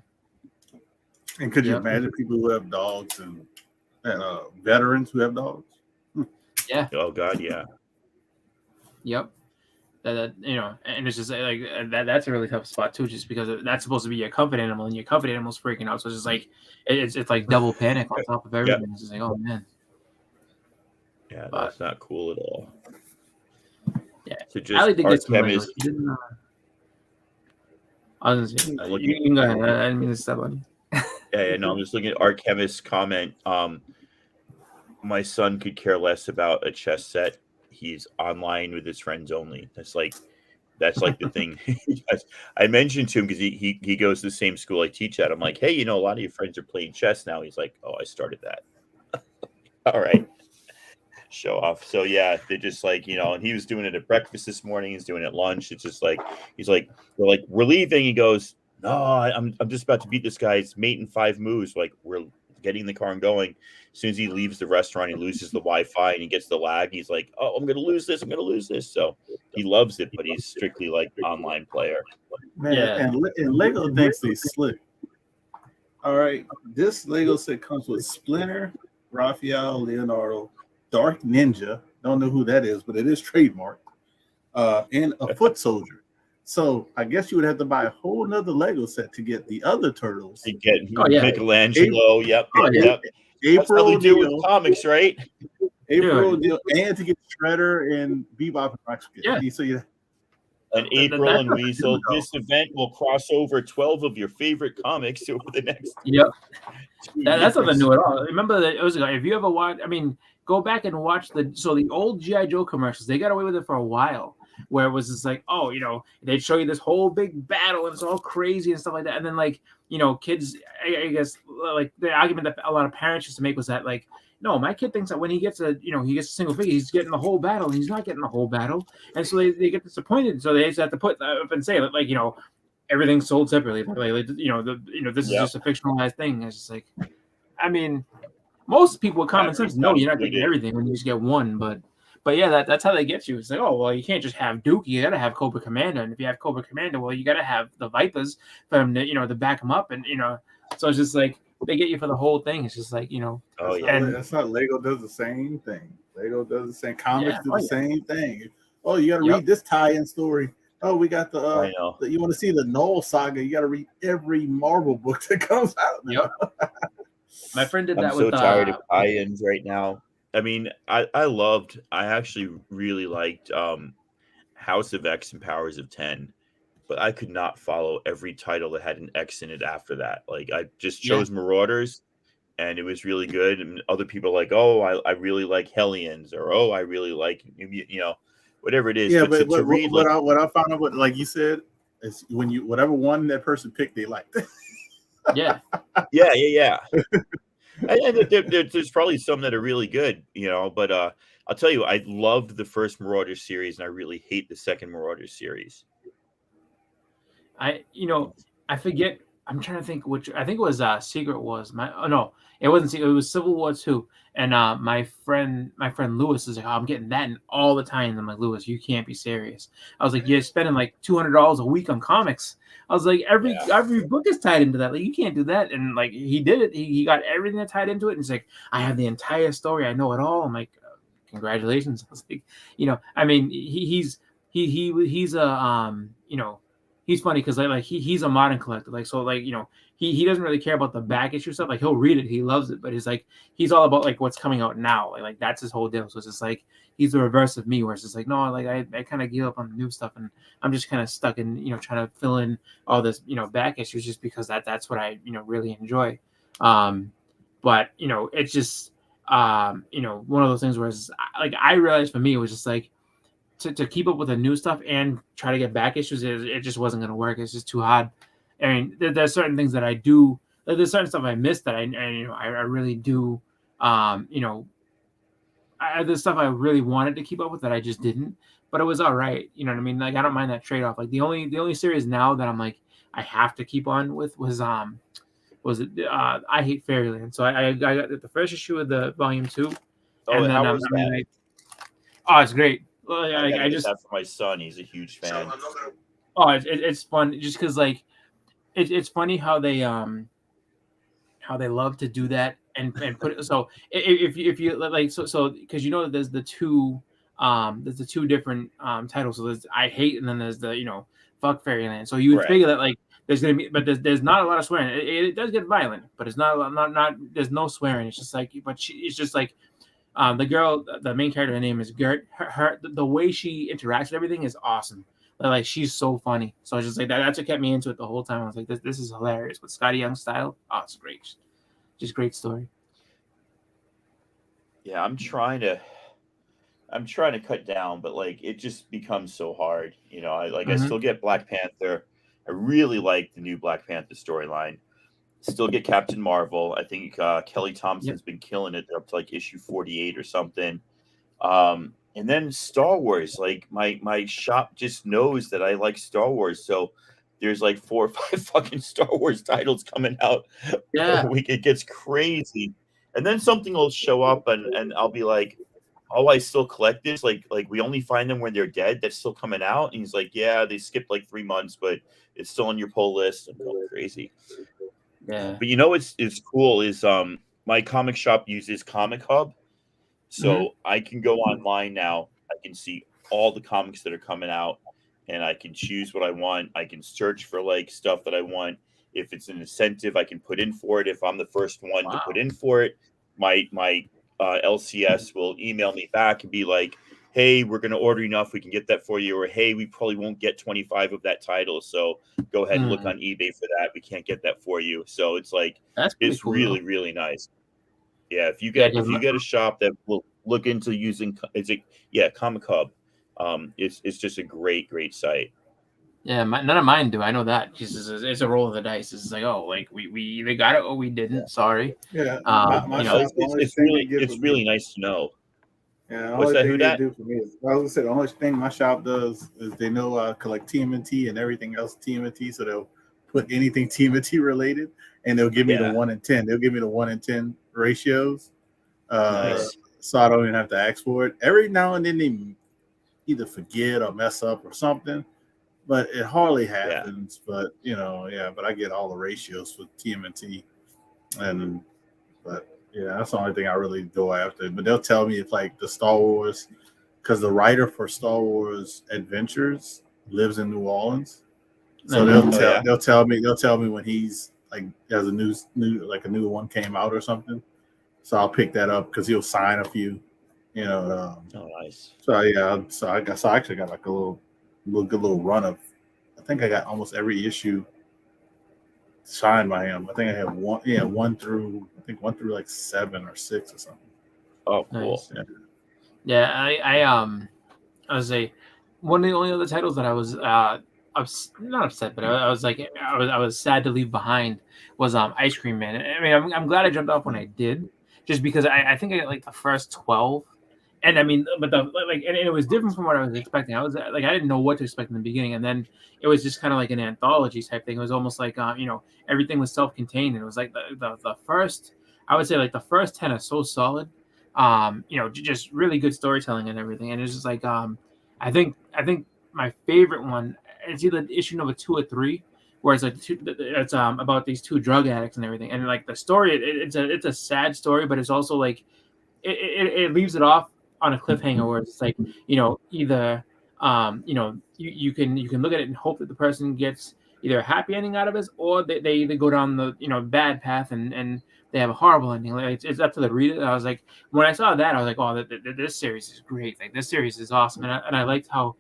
And could you imagine people who have dogs and veterans who have dogs? Yeah. Oh God, yeah. Yep. That and it's just like that's a really tough spot too, just because that's supposed to be your comfort animal, and your comfort animal's freaking out. So it's just like it's like double panic on top of everything. It's just like, oh man. Yeah, that's not cool at all. Yeah. So just I think it's Artemis. I was gonna say, you can go ahead. I didn't mean to step on you. Yeah, no, I'm just looking at Artemis' comment. My son could care less about a chess set. He's online with his friends only. That's like the thing. I mentioned to him because he goes to the same school I teach at. I'm like, hey, a lot of your friends are playing chess now. He's like, oh, I started that. All right. show off. So yeah, they're just like, and he was doing it at breakfast this morning. He's doing it at lunch. It's just like we're leaving. He goes, no, I'm just about to beat this guy's mate in 5 moves. Like we're getting in the car and going. As soon as he leaves the restaurant, he loses the Wi-Fi and he gets the lag. He's like, oh, I'm gonna lose this. So he loves it, but he's strictly like online player. Man, Yeah. and Lego thinks they slick. All right, this Lego set comes with Splinter, Raphael, Leonardo, Dark Ninja. Don't know who that is, but it is trademarked. And a foot soldier. So I guess you would have to buy a whole nother Lego set to get the other turtles. You get yeah. Michelangelo. Yep. Oh, Yep. That's how they April do O'Neil, with comics, right? April O'Neil, and to get Shredder and Bebop and Rocksteady. Yeah. So you And April and Weasel. This event will cross over 12 of your favorite comics over the next. Yep. 2 That's years. nothing new at all. Remember that it was if you ever watch, go back and watch the old G.I. Joe commercials. They got away with it for a while, where it was just like, oh, they'd show you this whole big battle and it's all crazy and stuff like that. And then kids, I guess like the argument that a lot of parents used to make was that like, no, my kid thinks that when he gets a single figure, he's getting the whole battle, and he's not getting the whole battle, and so they get disappointed. So they just have to put up and say like everything's sold separately. Like this is just a fictionalized thing. It's just like, most people with common sense know you're not getting everything when you just get one, but yeah, that's how they get you. It's like, oh well, you can't just have Duke, you gotta have Cobra Commander, and if you have Cobra Commander, well, you gotta have the Vipers for him to to back him up, and so it's just like. They get you for the whole thing. It's just like, Oh yeah. and that's not Lego does the same thing. Lego does the same. Comics do the yeah. same thing. Oh, you got to read this tie-in story. Oh, we got I know. you want to see the Null saga? You got to read every Marvel book that comes out now. Yep. My friend did that I'm with so tired of tie-ins right now. I actually really liked House of X and Powers of 10. But I could not follow every title that had an X in it after that. Like I just chose Marauders, and it was really good. And other people are like, oh, I really like Hellions, or oh, I really like whatever it is. Yeah, but to read, what I found out, what like you said, is when whatever one that person picked, they liked. Yeah. And there's probably some that are really good, But I'll tell you, I loved the first Marauders series, and I really hate the second Marauders series. I forget. I'm trying to think which. I think it was Secret Wars. No, it wasn't Secret. It was Civil War 2. And my friend Lewis is like, oh, I'm getting that in all the time. I'm like, Lewis, you can't be serious. I was like, you're spending like $200 a week on comics. I was like, every book is tied into that. Like, you can't do that. And like, he did it. He got everything that tied into it. And he's like, I have the entire story. I know it all. I'm like, congratulations. I was like, he's a he's funny because he's a modern collector. Like, so like, he doesn't really care about the back issue stuff. Like, he'll read it, he loves it, but he's all about like what's coming out now. Like that's his whole deal. So it's just like he's the reverse of me, where it's just like, no, like I kind of give up on the new stuff, and I'm just kind of stuck in trying to fill in all this back issues just because that's what I really enjoy. But it's just one of those things where it's like I realized for me it was just like. To keep up with the new stuff and try to get back issues, it just wasn't going to work. It's just too hard. There's certain things that I do. There's certain stuff I missed that I really do. There's stuff I really wanted to keep up with that I just didn't. But it was all right. You know what I mean? Like I don't mind that trade off. Like the only series now that I'm like I have to keep on with was I Hate Fairyland. So I got the first issue of the volume 2, and then it's great. Well, I just have for my son. He's a huge fan. Oh, it's fun just because like it's funny how they love to do that and put it. So if you like so because there's the two different titles. So there's I Hate, and then there's the Fuck Fairyland. So you would figure that like there's gonna be, but there's not a lot of swearing. It does get violent, but it's not there's no swearing. It's just like it's just like. The girl, the main character, her name is Gert. The way she interacts with everything is awesome. Like she's so funny. So it's just like that's what kept me into it the whole time. I was like, this is hilarious with Scotty Young style. Oh, it's great, just great story. Yeah, I'm trying to cut down, but like it just becomes so hard. I still get Black Panther. I really like the new Black Panther storyline. Still get Captain Marvel. I think Kelly Thompson's been killing it. They're up to like issue 48 or something. And then Star Wars, like my shop just knows that I like Star Wars, so there's like 4 or 5 fucking Star Wars titles coming out a Yeah. week. It gets crazy, and then something will show up, and I'll be like, "Oh, I still collect this." Like we only find them when they're dead. That's still coming out, and he's like, "Yeah, they skipped like 3 months, but it's still on your pull list." I'm going crazy. Yeah. But you know what's is cool is my comic shop uses Comic Hub, so I can go online now. I can see all the comics that are coming out, and I can choose what I want. I can search for like stuff that I want. If it's an incentive, I can put in for it. If I'm the first one to put in for it, my LCS will email me back and be like, "Hey, we're going to order enough. We can get that for you." Or, "Hey, we probably won't get 25 of that title, so go ahead and look on eBay for that. We can't get that for you." So it's like That's pretty it's cool, really though. really nice. Yeah, if you Yeah, get if you get a shop that will look into using Comic Hub, it's just a great site. Yeah, none of mine do. I know that. It's a roll of the dice. It's like, oh, like we either got it or we didn't. Sorry. Yeah, my You know, shop, the only thing they give for It's me. really nice to know. Yeah, the What's only that? thing Who they that? do for me is, I was gonna say, the only thing my shop does is they know I collect TMNT and everything else TMNT, so they'll put anything TMNT related, and they'll give me the Yeah. 1 in 10. They'll give me the 1 in 10 ratios, Nice. so I don't even have to ask for it. Every now and then they either forget or mess up or something, but it hardly happens. But but I get all the ratios for TMNT, and but yeah, that's the only thing I really go after. But they'll tell me if like the Star Wars, because the writer for Star Wars Adventures lives in New Orleans, so they'll tell me when he's like has a new like a new one came out or something. So I'll pick that up because he'll sign a few, Oh, nice. So yeah, so I guess I actually got like a good little run of. I think I got almost every issue signed by him. I think I have one through like 7 or 6 or something. Oh, cool. Nice. Yeah, I was one of the only other titles that I was not upset, but I was like I was sad to leave behind was Ice Cream Man. I mean, I'm glad I jumped off when I did, just because I think I got like the first 12. And I mean, but and it was different from what I was expecting. I was like, I didn't know what to expect in the beginning, and then it was just kind of like an anthology type thing. It was almost like everything was self-contained. And it was like the first, I would say like the first 10 are so solid. Just really good storytelling and everything. And it's just like I think my favorite one is either issue number 2 or 3, where it's like it's about these 2 drug addicts and everything. And like the story, it's a sad story, but it's also like it leaves it off on a cliffhanger where it's like either you can look at it and hope that the person gets either a happy ending out of it, or they either go down the bad path and they have a horrible ending. Like it's up to the reader. I was like, when I saw that, I was like, oh, this series is great. Like this series is awesome, and I liked how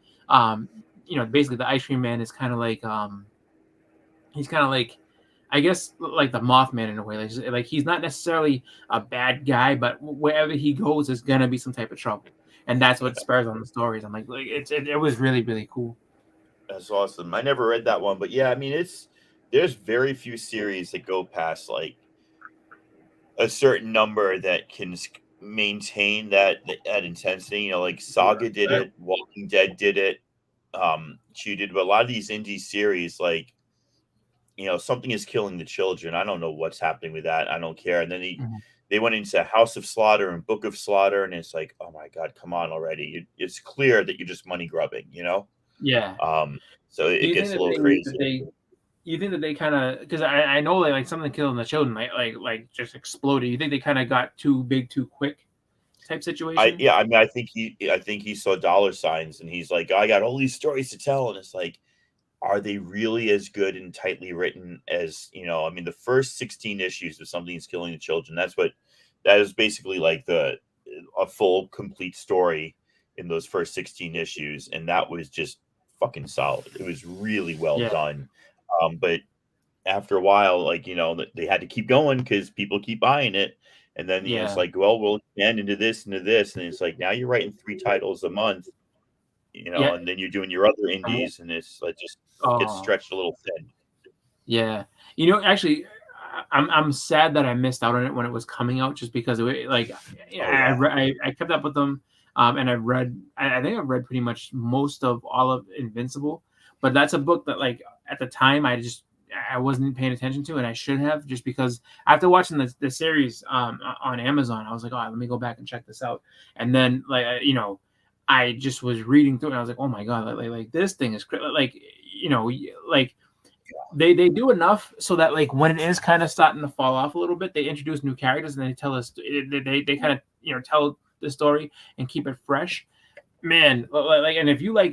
basically the Ice Cream Man is kind of like he's kind of like, I guess, like the Mothman in a way. Like he's not necessarily a bad guy, but wherever he goes, there's gonna be some type of trouble, and that's what spurs on the stories. I'm like it was really really cool. That's awesome. I never read that one, but yeah, I mean, there's very few series that go past like a certain number that can maintain that intensity. Like Saga did it, Walking Dead did it. She did, but a lot of these indie series, like something is killing the children. I don't know what's happening with that. I don't care. And then they went into House of Slaughter and Book of Slaughter, and it's like, oh my god, come on already! It's clear that you're just money grubbing, Yeah. So it gets a little crazy. You think that they kind of, because I know like something killing the children like just exploded. You think they kind of got too big too quick type situation? I think he saw dollar signs and he's like, I got all these stories to tell, and it's like, are they really as good and tightly written as I mean, the first 16 issues of Something's Killing the Children, that is basically like a full complete story in those first 16 issues, and that was just fucking solid. It was really well done. But after a while, like they had to keep going because people keep buying it, and then it's like, well, we'll expand into this, and it's like, now you're writing 3 titles a month, and then you're doing your other indies, and it's like just gets stretched a little thin. Yeah, actually, I'm sad that I missed out on it when it was coming out, just because I kept up with them. And I think I've read pretty much most of all of Invincible, but that's a book that like at the time I wasn't paying attention to, and I should have, just because after watching the series on Amazon, I was like, oh, let me go back and check this out. And then I just was reading through it and I was like, oh my God, like this thing is like, like they do enough so that like when it is kind of starting to fall off a little bit, they introduce new characters and they tell us, they kind of, tell the story and keep it fresh. Man, like, and if you like,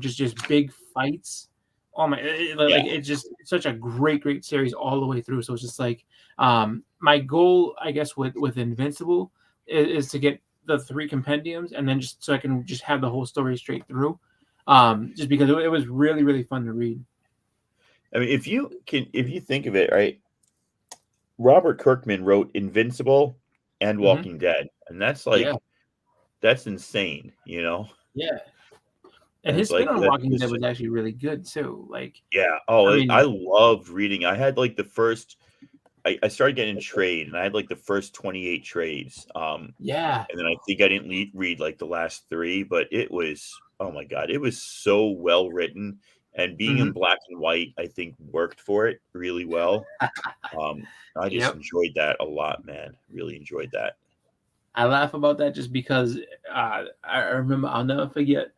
just big fights, oh my, it's just such a great series all the way through. So it's just like, my goal, I guess, with Invincible is to get the 3 compendiums, and then just so I can just have the whole story straight through. Just because it was really fun to read. I mean, if you think of it, right, Robert Kirkman wrote Invincible and Walking Dead, and that's like, that's insane, Yeah. And his spin on Walking Dead was actually really good too. Like, yeah. Oh, I loved reading. I had like the first. I started getting trade, and I had like the first 28 trades. Yeah. And then I think I didn't read like the last 3, but it was, oh my God, it was so well written, and being in black and white, I think worked for it really well. I just enjoyed that a lot, man. Really enjoyed that. I laugh about that just because I remember I'll never forget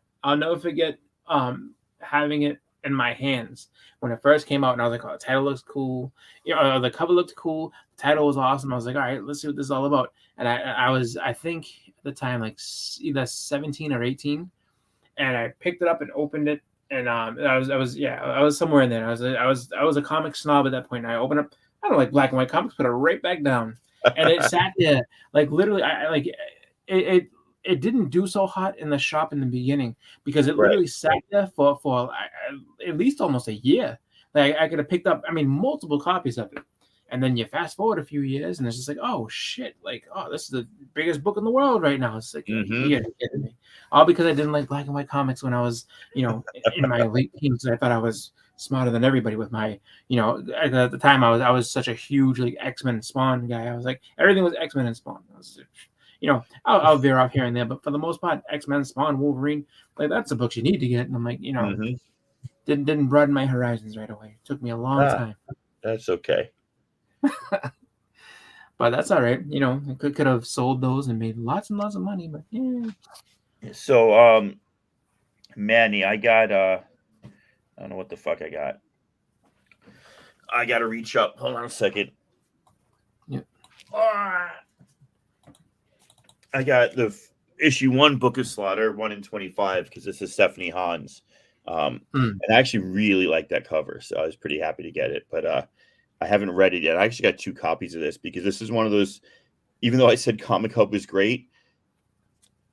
having it in my hands when it first came out, and I was like, oh, the title looks cool. The cover looked cool. The title was awesome. I was like, all right, let's see what this is all about. And I was, I think at the time, like either 17 or 18, and I picked it up and opened it, and I was somewhere in there. I was a comic snob at that point. And I opened up, I don't like black and white comics, put it right back down, and it sat there like literally. It didn't do so hot in the shop in the beginning because it literally sat there for at least almost a year. Like I could have picked up, multiple copies of it. And then you fast forward a few years and it's just like, oh shit, like, oh, this is the biggest book in the world right now. It's like, you're kidding me. All because I didn't like black and white comics when I was, in my late teens. I thought I was smarter than everybody with my, at the time I was such a huge like X-Men Spawn guy. I was like, everything was X-Men and Spawn. I was, I'll veer off here and there, but for the most part, X-Men, Spawn, Wolverine, like that's the books you need to get. And I'm like, didn't broaden my horizons right away. It took me a long time. That's okay. But that's all right. I could have sold those and made lots and lots of money, but yeah. So, Manny, I got, I don't know what the fuck I got. I got to reach up. Hold on a second. Yep. I got the issue 1 Book of Slaughter 1 in 25 because this is Stephanie Hans. And I actually really like that cover, so I was pretty happy to get it. But I haven't read it yet. I actually got 2 copies of this because this is one of those, even though I said Comic Hub was great,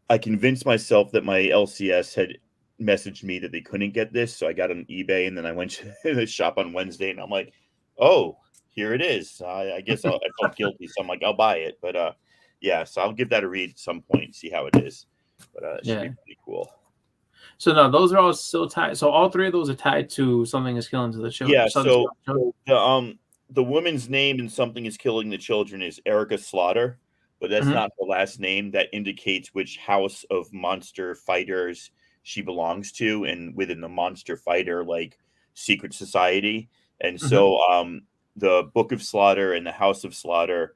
I convinced myself that my LCS had messaged me that they couldn't get this. So I got it on eBay, and then I went to the shop on Wednesday, and I'm like, oh, here it is. I guess I felt guilty, so I'm like, I'll buy it. But yeah, so I'll give that a read at some point and see how it is. But it should be pretty cool. So no, those are all still tied. So all 3 of those are tied to Something Is Killing the Children. Yeah. So the woman's name in Something Is Killing the Children is Erica Slaughter, but that's not her last name. That indicates which house of monster fighters she belongs to, and within the monster fighter like secret society. And so the Book of Slaughter and the House of Slaughter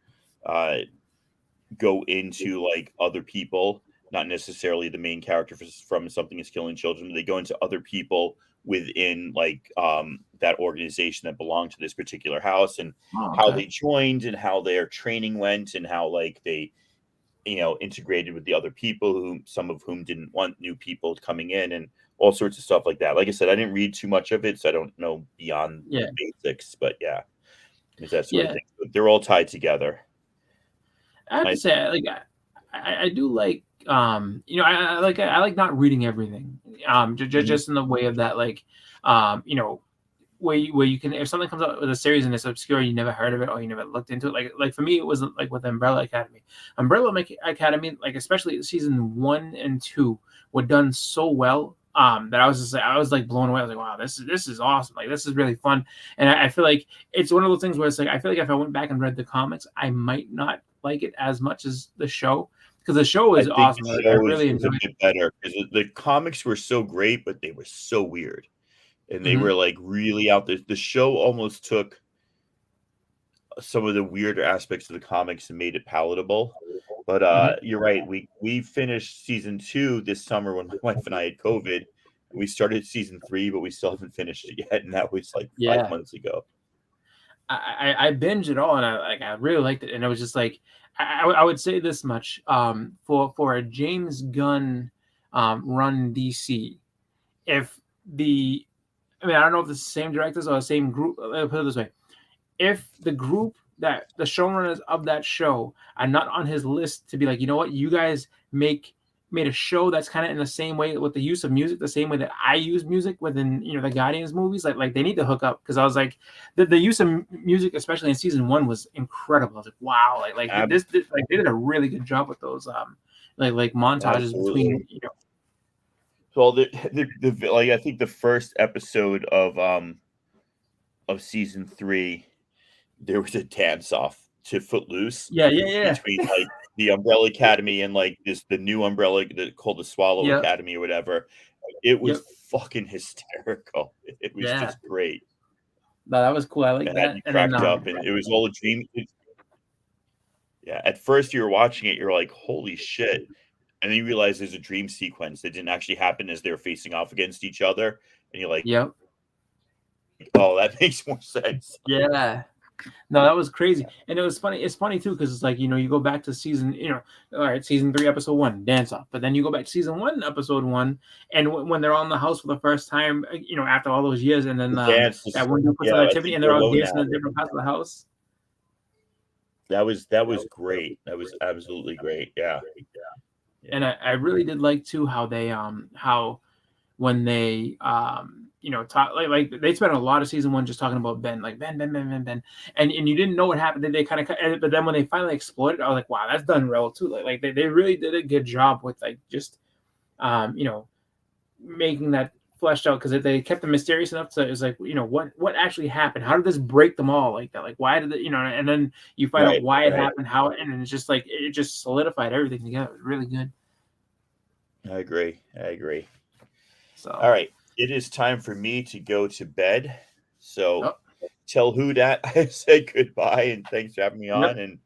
go into like other people, not necessarily the main character from Something Is Killing Children. They go into other people within like that organization that belonged to this particular house, and how they joined and how their training went and how like they integrated with the other people, who some of whom didn't want new people coming in, and all sorts of stuff like that. Like I said, I didn't read too much of it, so I don't know beyond the basics, but it's that sort of thing. But they're all tied together. I have to say, like I do like I like not reading everything. Just in the way of that, like where you can, if something comes out with a series and it's obscure, you never heard of it or you never looked into it. Like for me, it wasn't like with Umbrella Academy. Umbrella Academy, like especially season 1 and 2, were done so well that I was like blown away. I was like, wow, this is awesome. Like this is really fun. And I feel like it's one of those things where it's like I feel like if I went back and read the comics, I might not like it as much as the show. because the show I is think awesome. the I show really is a enjoyed it. bit better because the comics were so great, but they were so weird, and they Mhm. were like really out there. The show almost took some of the weirder aspects of the comics and made it palatable. But you're right. We finished season 2 this summer when my wife and I had COVID. We started season 3, but we still haven't finished it yet, and that was like 5 Yeah. months ago. I binged it all, and I really liked it, and it was just like I would say this much for a James Gunn run DC, if the I mean I don't know if it's the same directors or the same group. Let me put it this way: if the group that the showrunners of that show are not on his list to be like, you know what, you guys made a show that's kind of in the same way with the use of music, the same way that I use music within the Guardians movies. Like they need to hook up, because I was like the use of music, especially in season 1, was incredible. I was like, wow, this like they did a really good job with those like montages Absolutely. between So the like I think the first episode of season 3, there was a dance off to Footloose yeah between like the Umbrella Academy and like the new Umbrella called the Swallow Yep. Academy or whatever. It was Yep. fucking hysterical. It was just great. No, that was cool. I like And that. you And then, cracked up, and it was all a dream. Yeah, at first you were watching it, you're like, "Holy shit!" And then you realize there's a dream sequence that didn't actually happen as they're facing off against each other, and you're like, yep. "Oh, that makes more sense." Yeah. No, that was crazy. And it was funny. It's funny too, because it's like, you go back to season, all right, season 3, episode 1, dance off. But then you go back to season 1, episode 1, and when they're on the house for the first time, after all those years, and then The dance is- that one dude puts yeah, on I activity think and they're they're all alone dancing now. in different parts of the house. That was great. That was absolutely great. Yeah. And I really did like too how they how when they talk like they spent a lot of season 1 just talking about Ben, like Ben, and you didn't know what happened. They kind of, but then when they finally explored it, I was like, wow, that's done well too. Like they really did a good job with like just making that fleshed out, because they kept them mysterious enough, so it was like, what actually happened, how did this break them all like that, like why did it, and then you find out why it happened, how, and it's just like it just solidified everything together. It was really good. I agree. So All right, it is time for me to go to bed. So tell who that I said goodbye, and thanks for having me on. And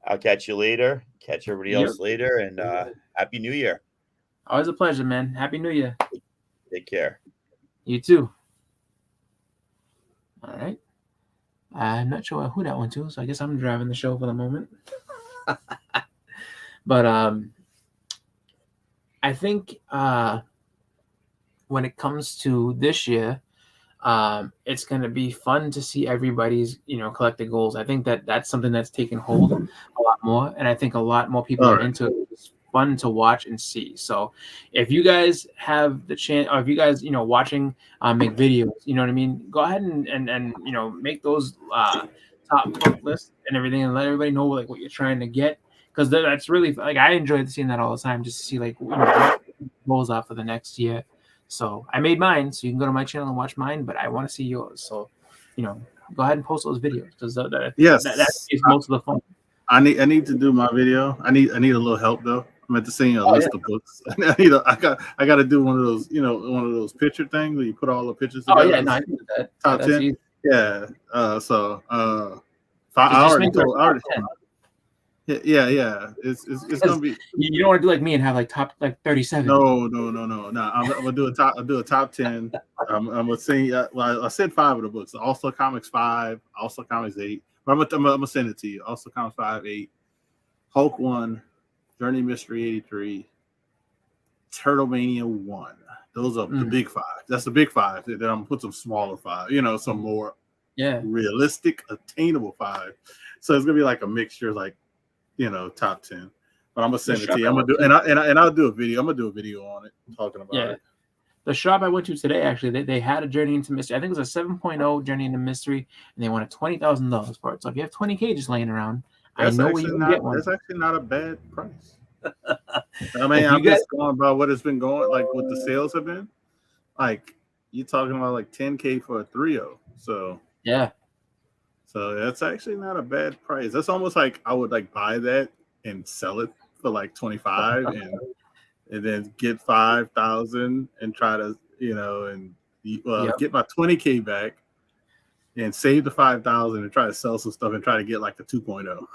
I'll catch you later. Catch everybody else later, and Happy New Year. Always a pleasure, man. Happy New Year. Take care. You too. All right. I'm not sure who that went to, so I guess I'm driving the show for the moment. But I think when it comes to this year, it's going to be fun to see everybody's collected goals. I think that's something that's taken hold a lot more, and I think a lot more people are into it. It's fun to watch and see. So if you guys have the chance, or if you guys watching make videos, you know what I mean, go ahead and make those top book lists and everything, and let everybody know like what you're trying to get, because that's really like I enjoy seeing that all the time, just to see like what goals are for the next year. So I made mine, so you can go to my channel and watch mine, but I want to see yours. So, go ahead and post those videos, because that is most of the fun. I need to do my video. I need a little help though. I'm at to send you a list of books. I got to do one of those, one of those picture things where you put all the pictures together. Oh yeah, no, I can do that. Top 10. Easy. Yeah. I already told. Yeah. It's gonna be. You don't want to do like me and have like top like 37. No. I'm gonna do a top 10. I'm gonna send you. Well, I said 5 of the books. Also Comics 5. Also Comics 8. But I'm gonna send it to you. Also Comics 5, 8. Hulk 1. Journey Mystery 83. Turtlemania 1. Those are the big 5. That's the big 5. Then I'm gonna put some smaller 5. Some more realistic, attainable 5. So it's gonna be like a mixture, like top 10. But I'm gonna send it to you. I'm gonna do and I'll do a video. I'm gonna do a video on it talking about it. The shop I went to today, actually, they had a Journey into Mystery. I think it was a 7.0 Journey into Mystery, and they wanted $20,000 for it. So if you have 20K just laying around, I know where you can get one. That's actually not a bad price. I mean, I'm just going by what it's been going, like what the sales have been. Like you're talking about like 10K for a 3.0. So so that's actually not a bad price. That's almost like I would like buy that and sell it for like 25 and then get 5,000 and try to, and Yep. get my 20K back and save the 5,000 and try to sell some stuff and try to get like the 2.0.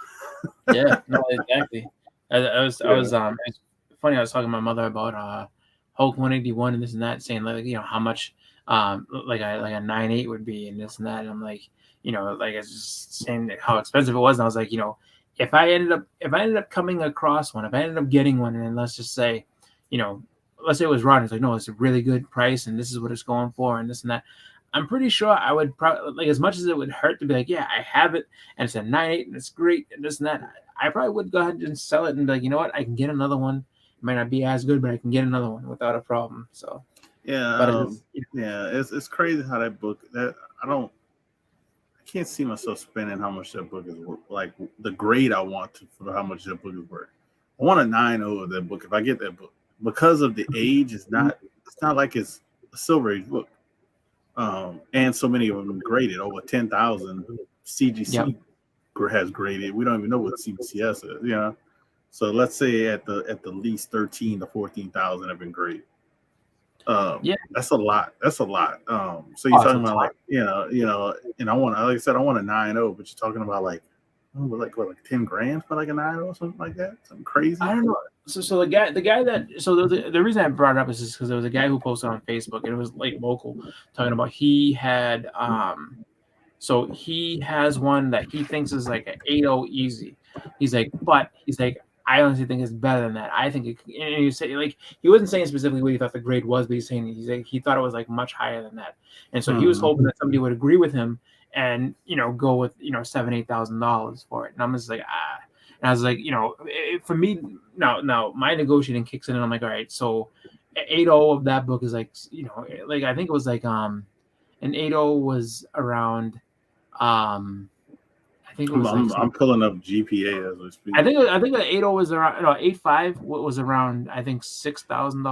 Yeah, no, exactly. I was it's funny. I was talking to my mother about Hulk 181 and this and that, saying like how much like a 9.8 would be and this and that. And I'm like, like it's just saying how expensive it was. And I was like, if I ended up coming across one, if I ended up getting one, and then let's just say, let's say it was Ron, it's like, no, it's a really good price and this is what it's going for and this and that. I'm pretty sure I would probably, like, as much as it would hurt to be like, yeah, I have it and it's a 9.8 and it's great and this and that, I probably would go ahead and sell it and be like, you know what, I can get another one. It might not be as good, but I can get another one without a problem. So Yeah, but it's crazy how that book I can't see myself spending how much that book is worth, like the grade I want to for how much that book is worth. I want a 9.0 of that book if I get that book because of the age. It's not like it's a Silver Age book. And so many of them graded over 10,000. CGC has graded. We don't even know what CBCS is, So let's say at the least 13 to 14,000 have been graded. That's a lot. So you're talking about like, and I want, like I said, I want a 9.0, but you're talking about like 10 grand for like a 9.0 or something like that. Something crazy. I don't know. So the guy the reason I brought it up is just because there was a guy who posted on Facebook and it was like local talking about he had so he has one that he thinks is like an 8.0 easy. He's like I honestly think it's better than that. I think and he said like he wasn't saying specifically what he thought the grade was, but he's like he thought it was like much higher than that. And so he was hoping that somebody would agree with him and go with $7,000-8,000 for it. And I'm just like and I was like, for me now my negotiating kicks in and I'm like, all right, so 8.0 of that book is like like I think it was like an 8.0 was around I think it was I'm pulling up GPA as we speak. I think the 8.0 was around 8.5 was around I think $6,000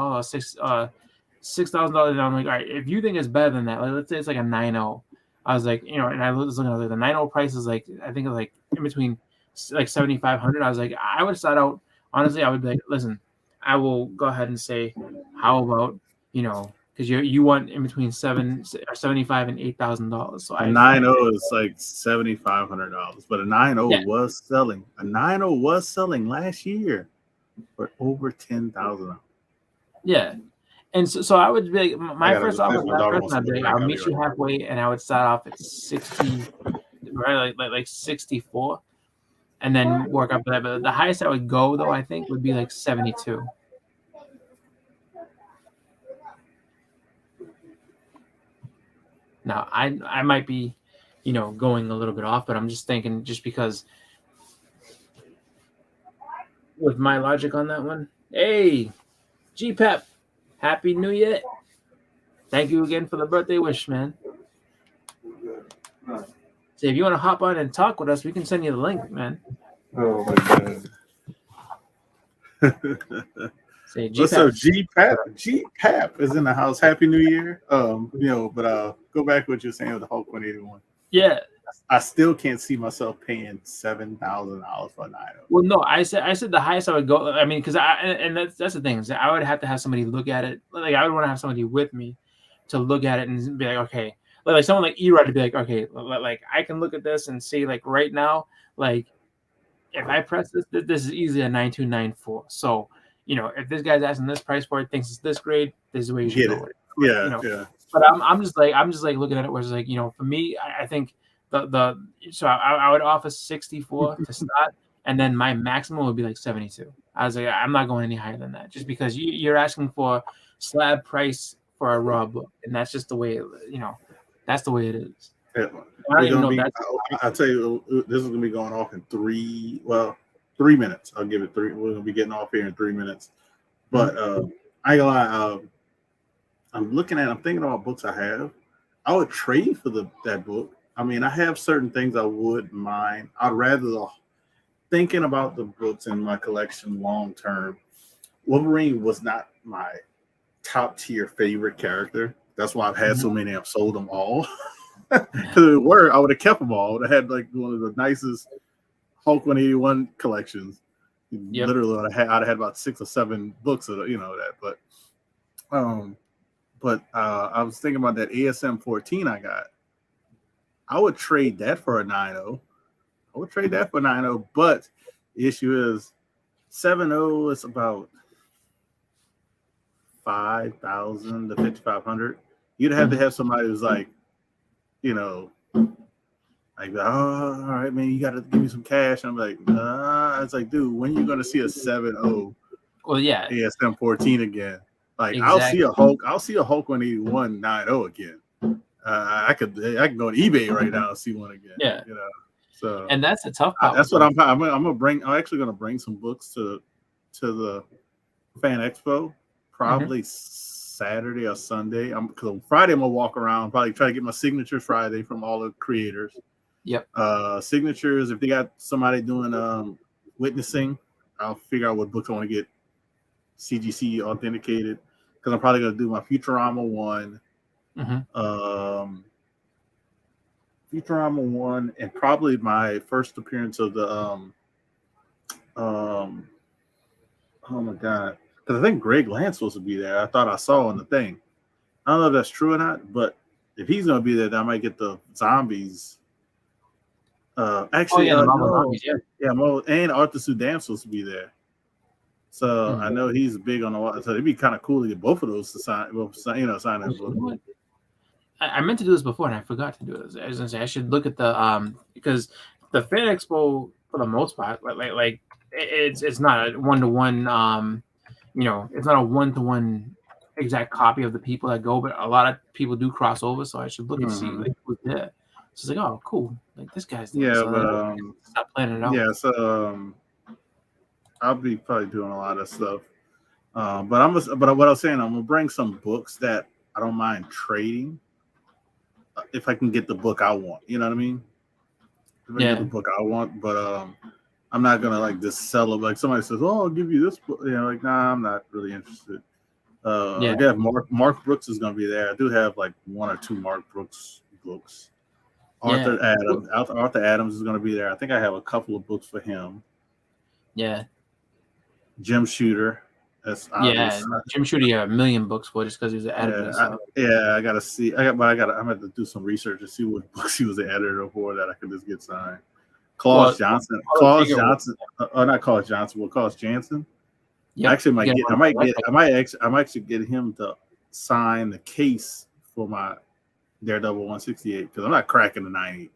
$6,000. And I'm like, all right, if you think it's better than that, like let's say it's like a 9.0. I was like, and I was looking at the 9.0 price is like I think it was like in between like 7,500. I was like, I would start out honestly. I would be like, listen, I will go ahead and say, how about because you want in between $75,000 and $8,000. So a 9.0 is like $7,500, but a 9.0 was selling. A 9.0 was selling last year for over $10,000. Yeah. And so I would be like, my first offer, I'll meet you halfway, and I would start off at 60, right, like 64, and then work up to that. But the highest I would go, though, I think, would be like 72. Now, I might be, going a little bit off, but I'm just thinking, just because with my logic on that one. Hey, GPEP. Happy New Year. Thank you again for the birthday wish, man. So if you want to hop on and talk with us, we can send you the link, man. Oh my god. Say What's up, GPAP? GPAP is in the house. Happy New Year. But go back to what you're saying with the Hulk 181. Yeah. I still can't see myself paying $7,000 for an item. Well, no, I said the highest I would go. I mean, because that's the thing is I would have to have somebody look at it. Like I would want to have somebody with me to look at it and be like, okay, like someone like Erod to be like, okay, like I can look at this and see like right now, like if I press this is easily a 9294. So if this guy's asking this price for it, thinks it's this grade, this is where you should go. Yeah. But I'm just like looking at it where it's like for me, I think. So I would offer 64 to start, and then my maximum would be like 72. I was like, I'm not going any higher than that, just because you're asking for slab price for a raw book, and that's just the way that's the way it is. Yeah. I'll tell you, this is gonna be going off in 3 minutes. I'll give it 3. We're gonna be getting off here in 3 minutes, but I ain't gonna lie. I'm thinking about books I have. I would trade for that book. I mean, I have certain things I wouldn't mind. I'd rather thinking about the books in my collection long term. Wolverine was not my top tier favorite character. That's why I've had so many. I've sold them all. Because I would have kept them all. I would have had like one of the nicest Hulk 181 collections. Yep. Literally, I'd have had about 6 or 7 books of that. But I was thinking about that ASM 14 I got. I would trade that for a 9.0. I would trade that for 9.0. But the issue is 7.0 is about 5,000 to 5,500. You'd have to have somebody who's like, like, oh, all right, man, you got to give me some cash. I'm like, nah. It's like, dude, when are you going to see a 7.0 Well, yeah, ASM 14 again? Like, exactly. I'll see a Hulk 181 9.0 again. I can go on eBay right now and see one again. Yeah. So, and that's the tough part. that's what I'm gonna bring. I'm actually gonna bring some books to the Fan Expo, probably Saturday or Sunday. Because on Friday I'm gonna walk around, probably try to get my signatures Friday from all the creators. Yep. Signatures. If they got somebody doing witnessing, I'll figure out what books I want to get CGC authenticated. Because I'm probably gonna do my Futurama 1. Futurama 1, and probably my first appearance of the oh my god, because I think Greg Land's supposed to be there. I thought I saw on the thing. I don't know if that's true or not, but if he's gonna be there, then I might get the zombies. Actually, the Marvel Zombies, Mo and Arthur Sudan's supposed to be there. So I know he's big on the. So it'd be kind of cool to get both of those to sign. Sign that book. I meant to do this before and I forgot to do it. I was gonna say I should look at the because the Fan Expo for the most part, like it's not a 1-to-1 it's not a 1-to-1 exact copy of the people that go, but a lot of people do cross over, so I should look and see who's there. So it's like, oh, cool, like this guy's there. Yeah, so but stop planning it out. Yeah, so I'll be probably doing a lot of stuff. But what I was saying, I'm gonna bring some books that I don't mind trading. If I can get the book I want, you know what I mean? If I get the book I want, but I'm not gonna like just sell it. Like somebody says, "Oh, I'll give you this book," like, nah, I'm not really interested. I have Mark Brooks is gonna be there. I do have like 1 or 2 Mark Brooks books. Arthur Adams is gonna be there. I think I have a couple of books for him. Yeah. Jim Shooter. That's obvious. Jim Shooter, a million books for just because he was an editor. I gotta see. I'm gonna do some research to see what books he was the editor for that I could just get signed. Claus Johnson. Well, Claus Janson. Yep. Actually, I might actually get him to sign the case for my Daredevil 168 because I'm not cracking the 90.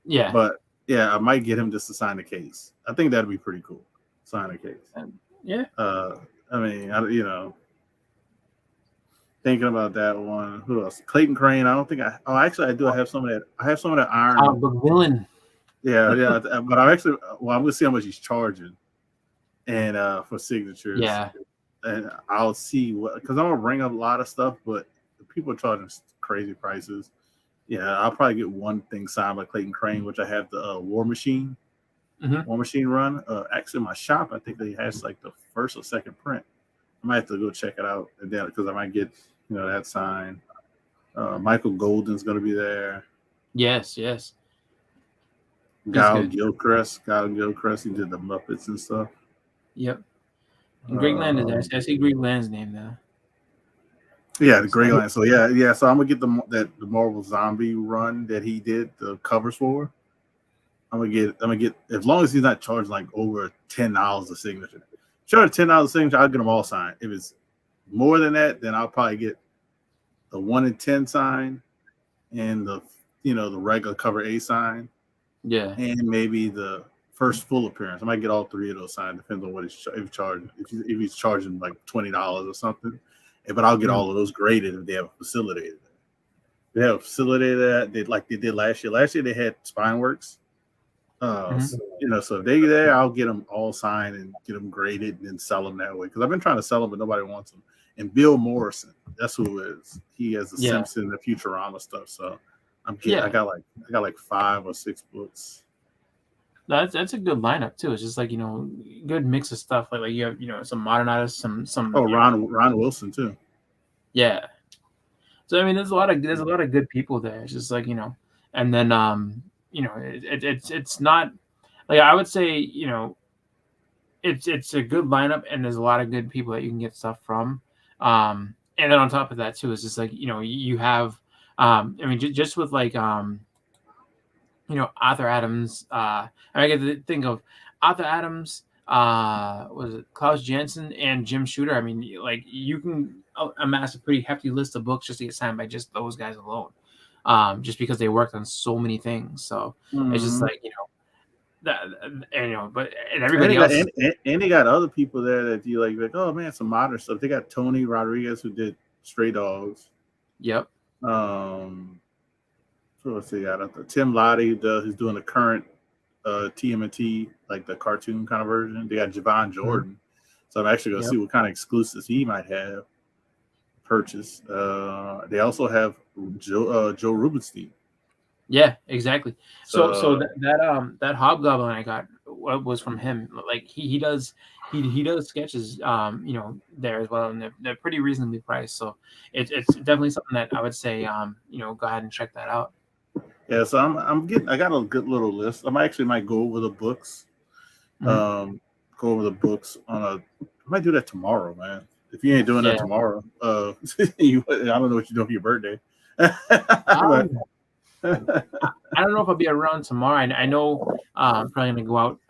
Yeah. But I might get him just to sign the case. I think that'd be pretty cool. Sign the case. Yeah. I mean, thinking about that one. Who else? Clayton Crane. I don't think I. Oh, actually, I do. I have some of that. I have some of that Iron. The villain. Yeah. But I'm actually. Well, I'm gonna see how much he's charging, and for signatures. Yeah. And I'll see because I'm gonna bring up a lot of stuff, but people are charging crazy prices. Yeah, I'll probably get one thing signed by Clayton Crane, which I have the War Machine. War Machine run. Actually, my shop, I think they has like the first or second print. I might have to go check it out, and then because I might get that signed. Michael Golden's going to be there. Yes. Guy Gilchrist. He did the Muppets and stuff. Yep. And Greg Land is there. I see Greg Land's name now. Yeah, the Greg Land. So yeah. So I'm gonna get the Marvel Zombie run that he did the covers for. I'm gonna get as long as he's not charging like over $10 a signature. Charge $10 a signature, I'll get them all signed. If it's more than that, then I'll probably get the 1 in 10 sign and the the regular cover A sign. Yeah. And maybe the first full appearance. I might get all 3 of those signed, depends on what he's charging. If he's charging like $20 or something. But I'll get all of those graded if they have a facilitated. They have a facilitated that they did last year. Last year they had Spineworks. So if they're there, I'll get them all signed and get them graded and then sell them that way. Because I've been trying to sell them, but nobody wants them. And Bill Morrison, that's who it is. He has the Simpson, the Futurama stuff. So I got like 5 or 6 books. That's a good lineup too. It's just like good mix of stuff. Like you have some modern artists, some. Oh, Ron Wilson too. Yeah. So I mean, there's a lot of good people there. It's just like and then it's not like I would say it's a good lineup, and there's a lot of good people that you can get stuff from. And then on top of that too, it's just like you have I mean just with like Arthur Adams. I get to think of Arthur Adams. Was it Klaus Janson and Jim Shooter? I mean, like you can amass a pretty hefty list of books just to get signed by just those guys alone. Just because they worked on so many things. So it's just like that, and but and everybody else. And they got other people there that you like. Oh man, some modern stuff. They got Tony Rodriguez who did Stray Dogs. Yep. So let's see, Tim Lottie who's doing the current TMNT, like the cartoon kind of version. They got Javon Jordan. So I'm actually going to see what kind of exclusives he might have purchased. They also have Joe Rubenstein. Yeah, exactly. So that Hobgoblin I got was from him. Like he does sketches there as well, and they're pretty reasonably priced. So it's definitely something that I would say go ahead and check that out. Yeah, so I got a good little list. Might go over the books. I might do that tomorrow, man. If you ain't doing that tomorrow, I don't know what you're doing for your birthday. I don't know if I'll be around tomorrow. I know I'm probably gonna go out,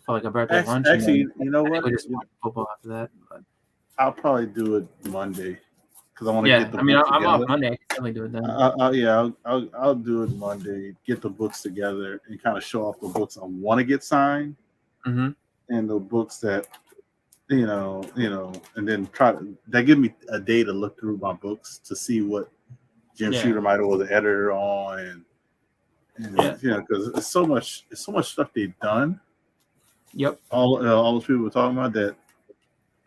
for like a birthday lunch. Actually, you know what? We just watch football after that. But. I'll probably do it Monday because I want to get the. I'm off Monday. I can definitely do it then. I'll do it Monday. Get the books together and kind of show off the books I want to get signed, and the books that and then that give me a day to look through my books to see what Jim Shooter might have was the editor on, and because it's so much stuff they've done. Yep. All those people were talking about that.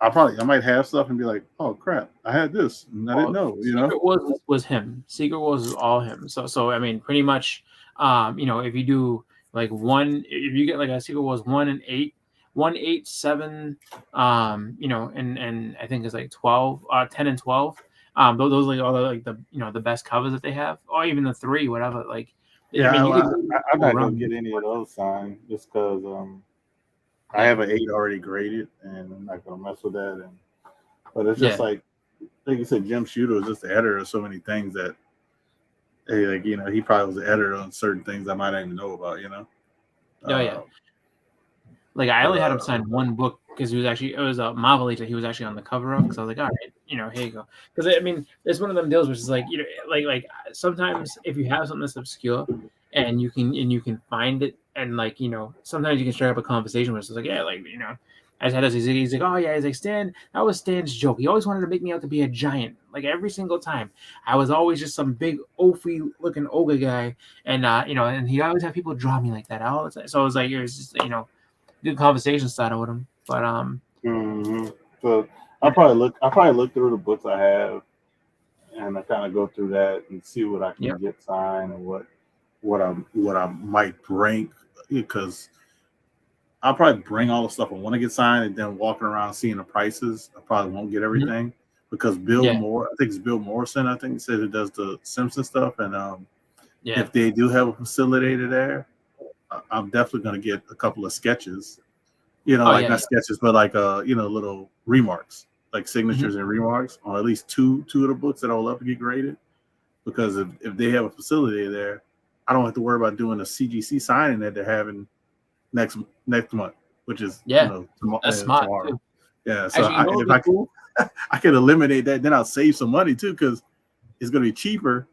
I might have stuff and be like, oh crap, I had this and I didn't know. Secret was him. Secret was all him. So I mean, pretty much, if you do like if you get like a Secret was 1 and 8. 1, 8, 7, and I think it's like 12, 10 and 12. Those like all the like the best covers that they have, or even the 3, whatever. Like, I'm not gonna get any of those signed just because I have an 8 already graded, and I'm not gonna mess with that. But it's just like you said, Jim Shooter was just the editor of so many things that, he probably was the editor on certain things I might not even know about. Like I only had him sign one book because it was a Marvel that he was actually on the cover of. Because I was like, all right, here you go. Because I mean, it's one of them deals which is like, like sometimes if you have something that's obscure and you can find it, and sometimes you can strike up a conversation where it's like, I just had this. He's like, oh yeah, he's like, Stan, that was Stan's joke. He always wanted to make me out to be a giant. Like every single time, I was always just some big oafy looking ogre guy, and and he always had people draw me like that all the time. So I was like, it was just good conversation started with him, but So I'll probably look through the books I have, and I kind of go through that and see what I can get signed and what I might bring, because I'll probably bring all the stuff I want to get signed, and then walking around seeing the prices, I probably won't get everything because Bill Moore, I think it's Bill Morrison, I think he said it does the Simpson stuff, and if they do have a facility there, I'm definitely going to get a couple of sketches, not sketches, but like little remarks, like signatures and remarks on at least two of the books that I would love to get graded, because if they have a facility there, I don't have to worry about doing a CGC signing that they're having next month, which is that's smart. Tomorrow. Too. Yeah, so I can eliminate that, then I'll save some money too, because it's going to be cheaper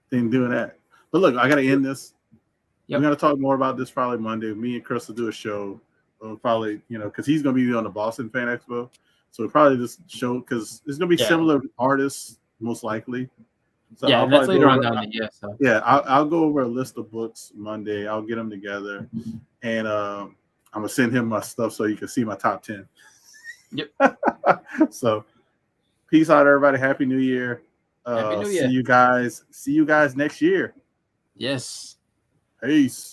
than doing that. But look, I got to end this. We're going to talk more about this probably Monday. Me and Chris will do a show. Probably, because he's going to be on the Boston Fan Expo. So we'll probably just show, because there's going to be similar artists, most likely. So that's later on down the year. So. Yeah, I'll go over a list of books Monday. I'll get them together. And I'm going to send him my stuff so you can see my top 10. Yep. So peace out, everybody. Happy New Year. Happy New Year. See you guys next year. Yes. Peace.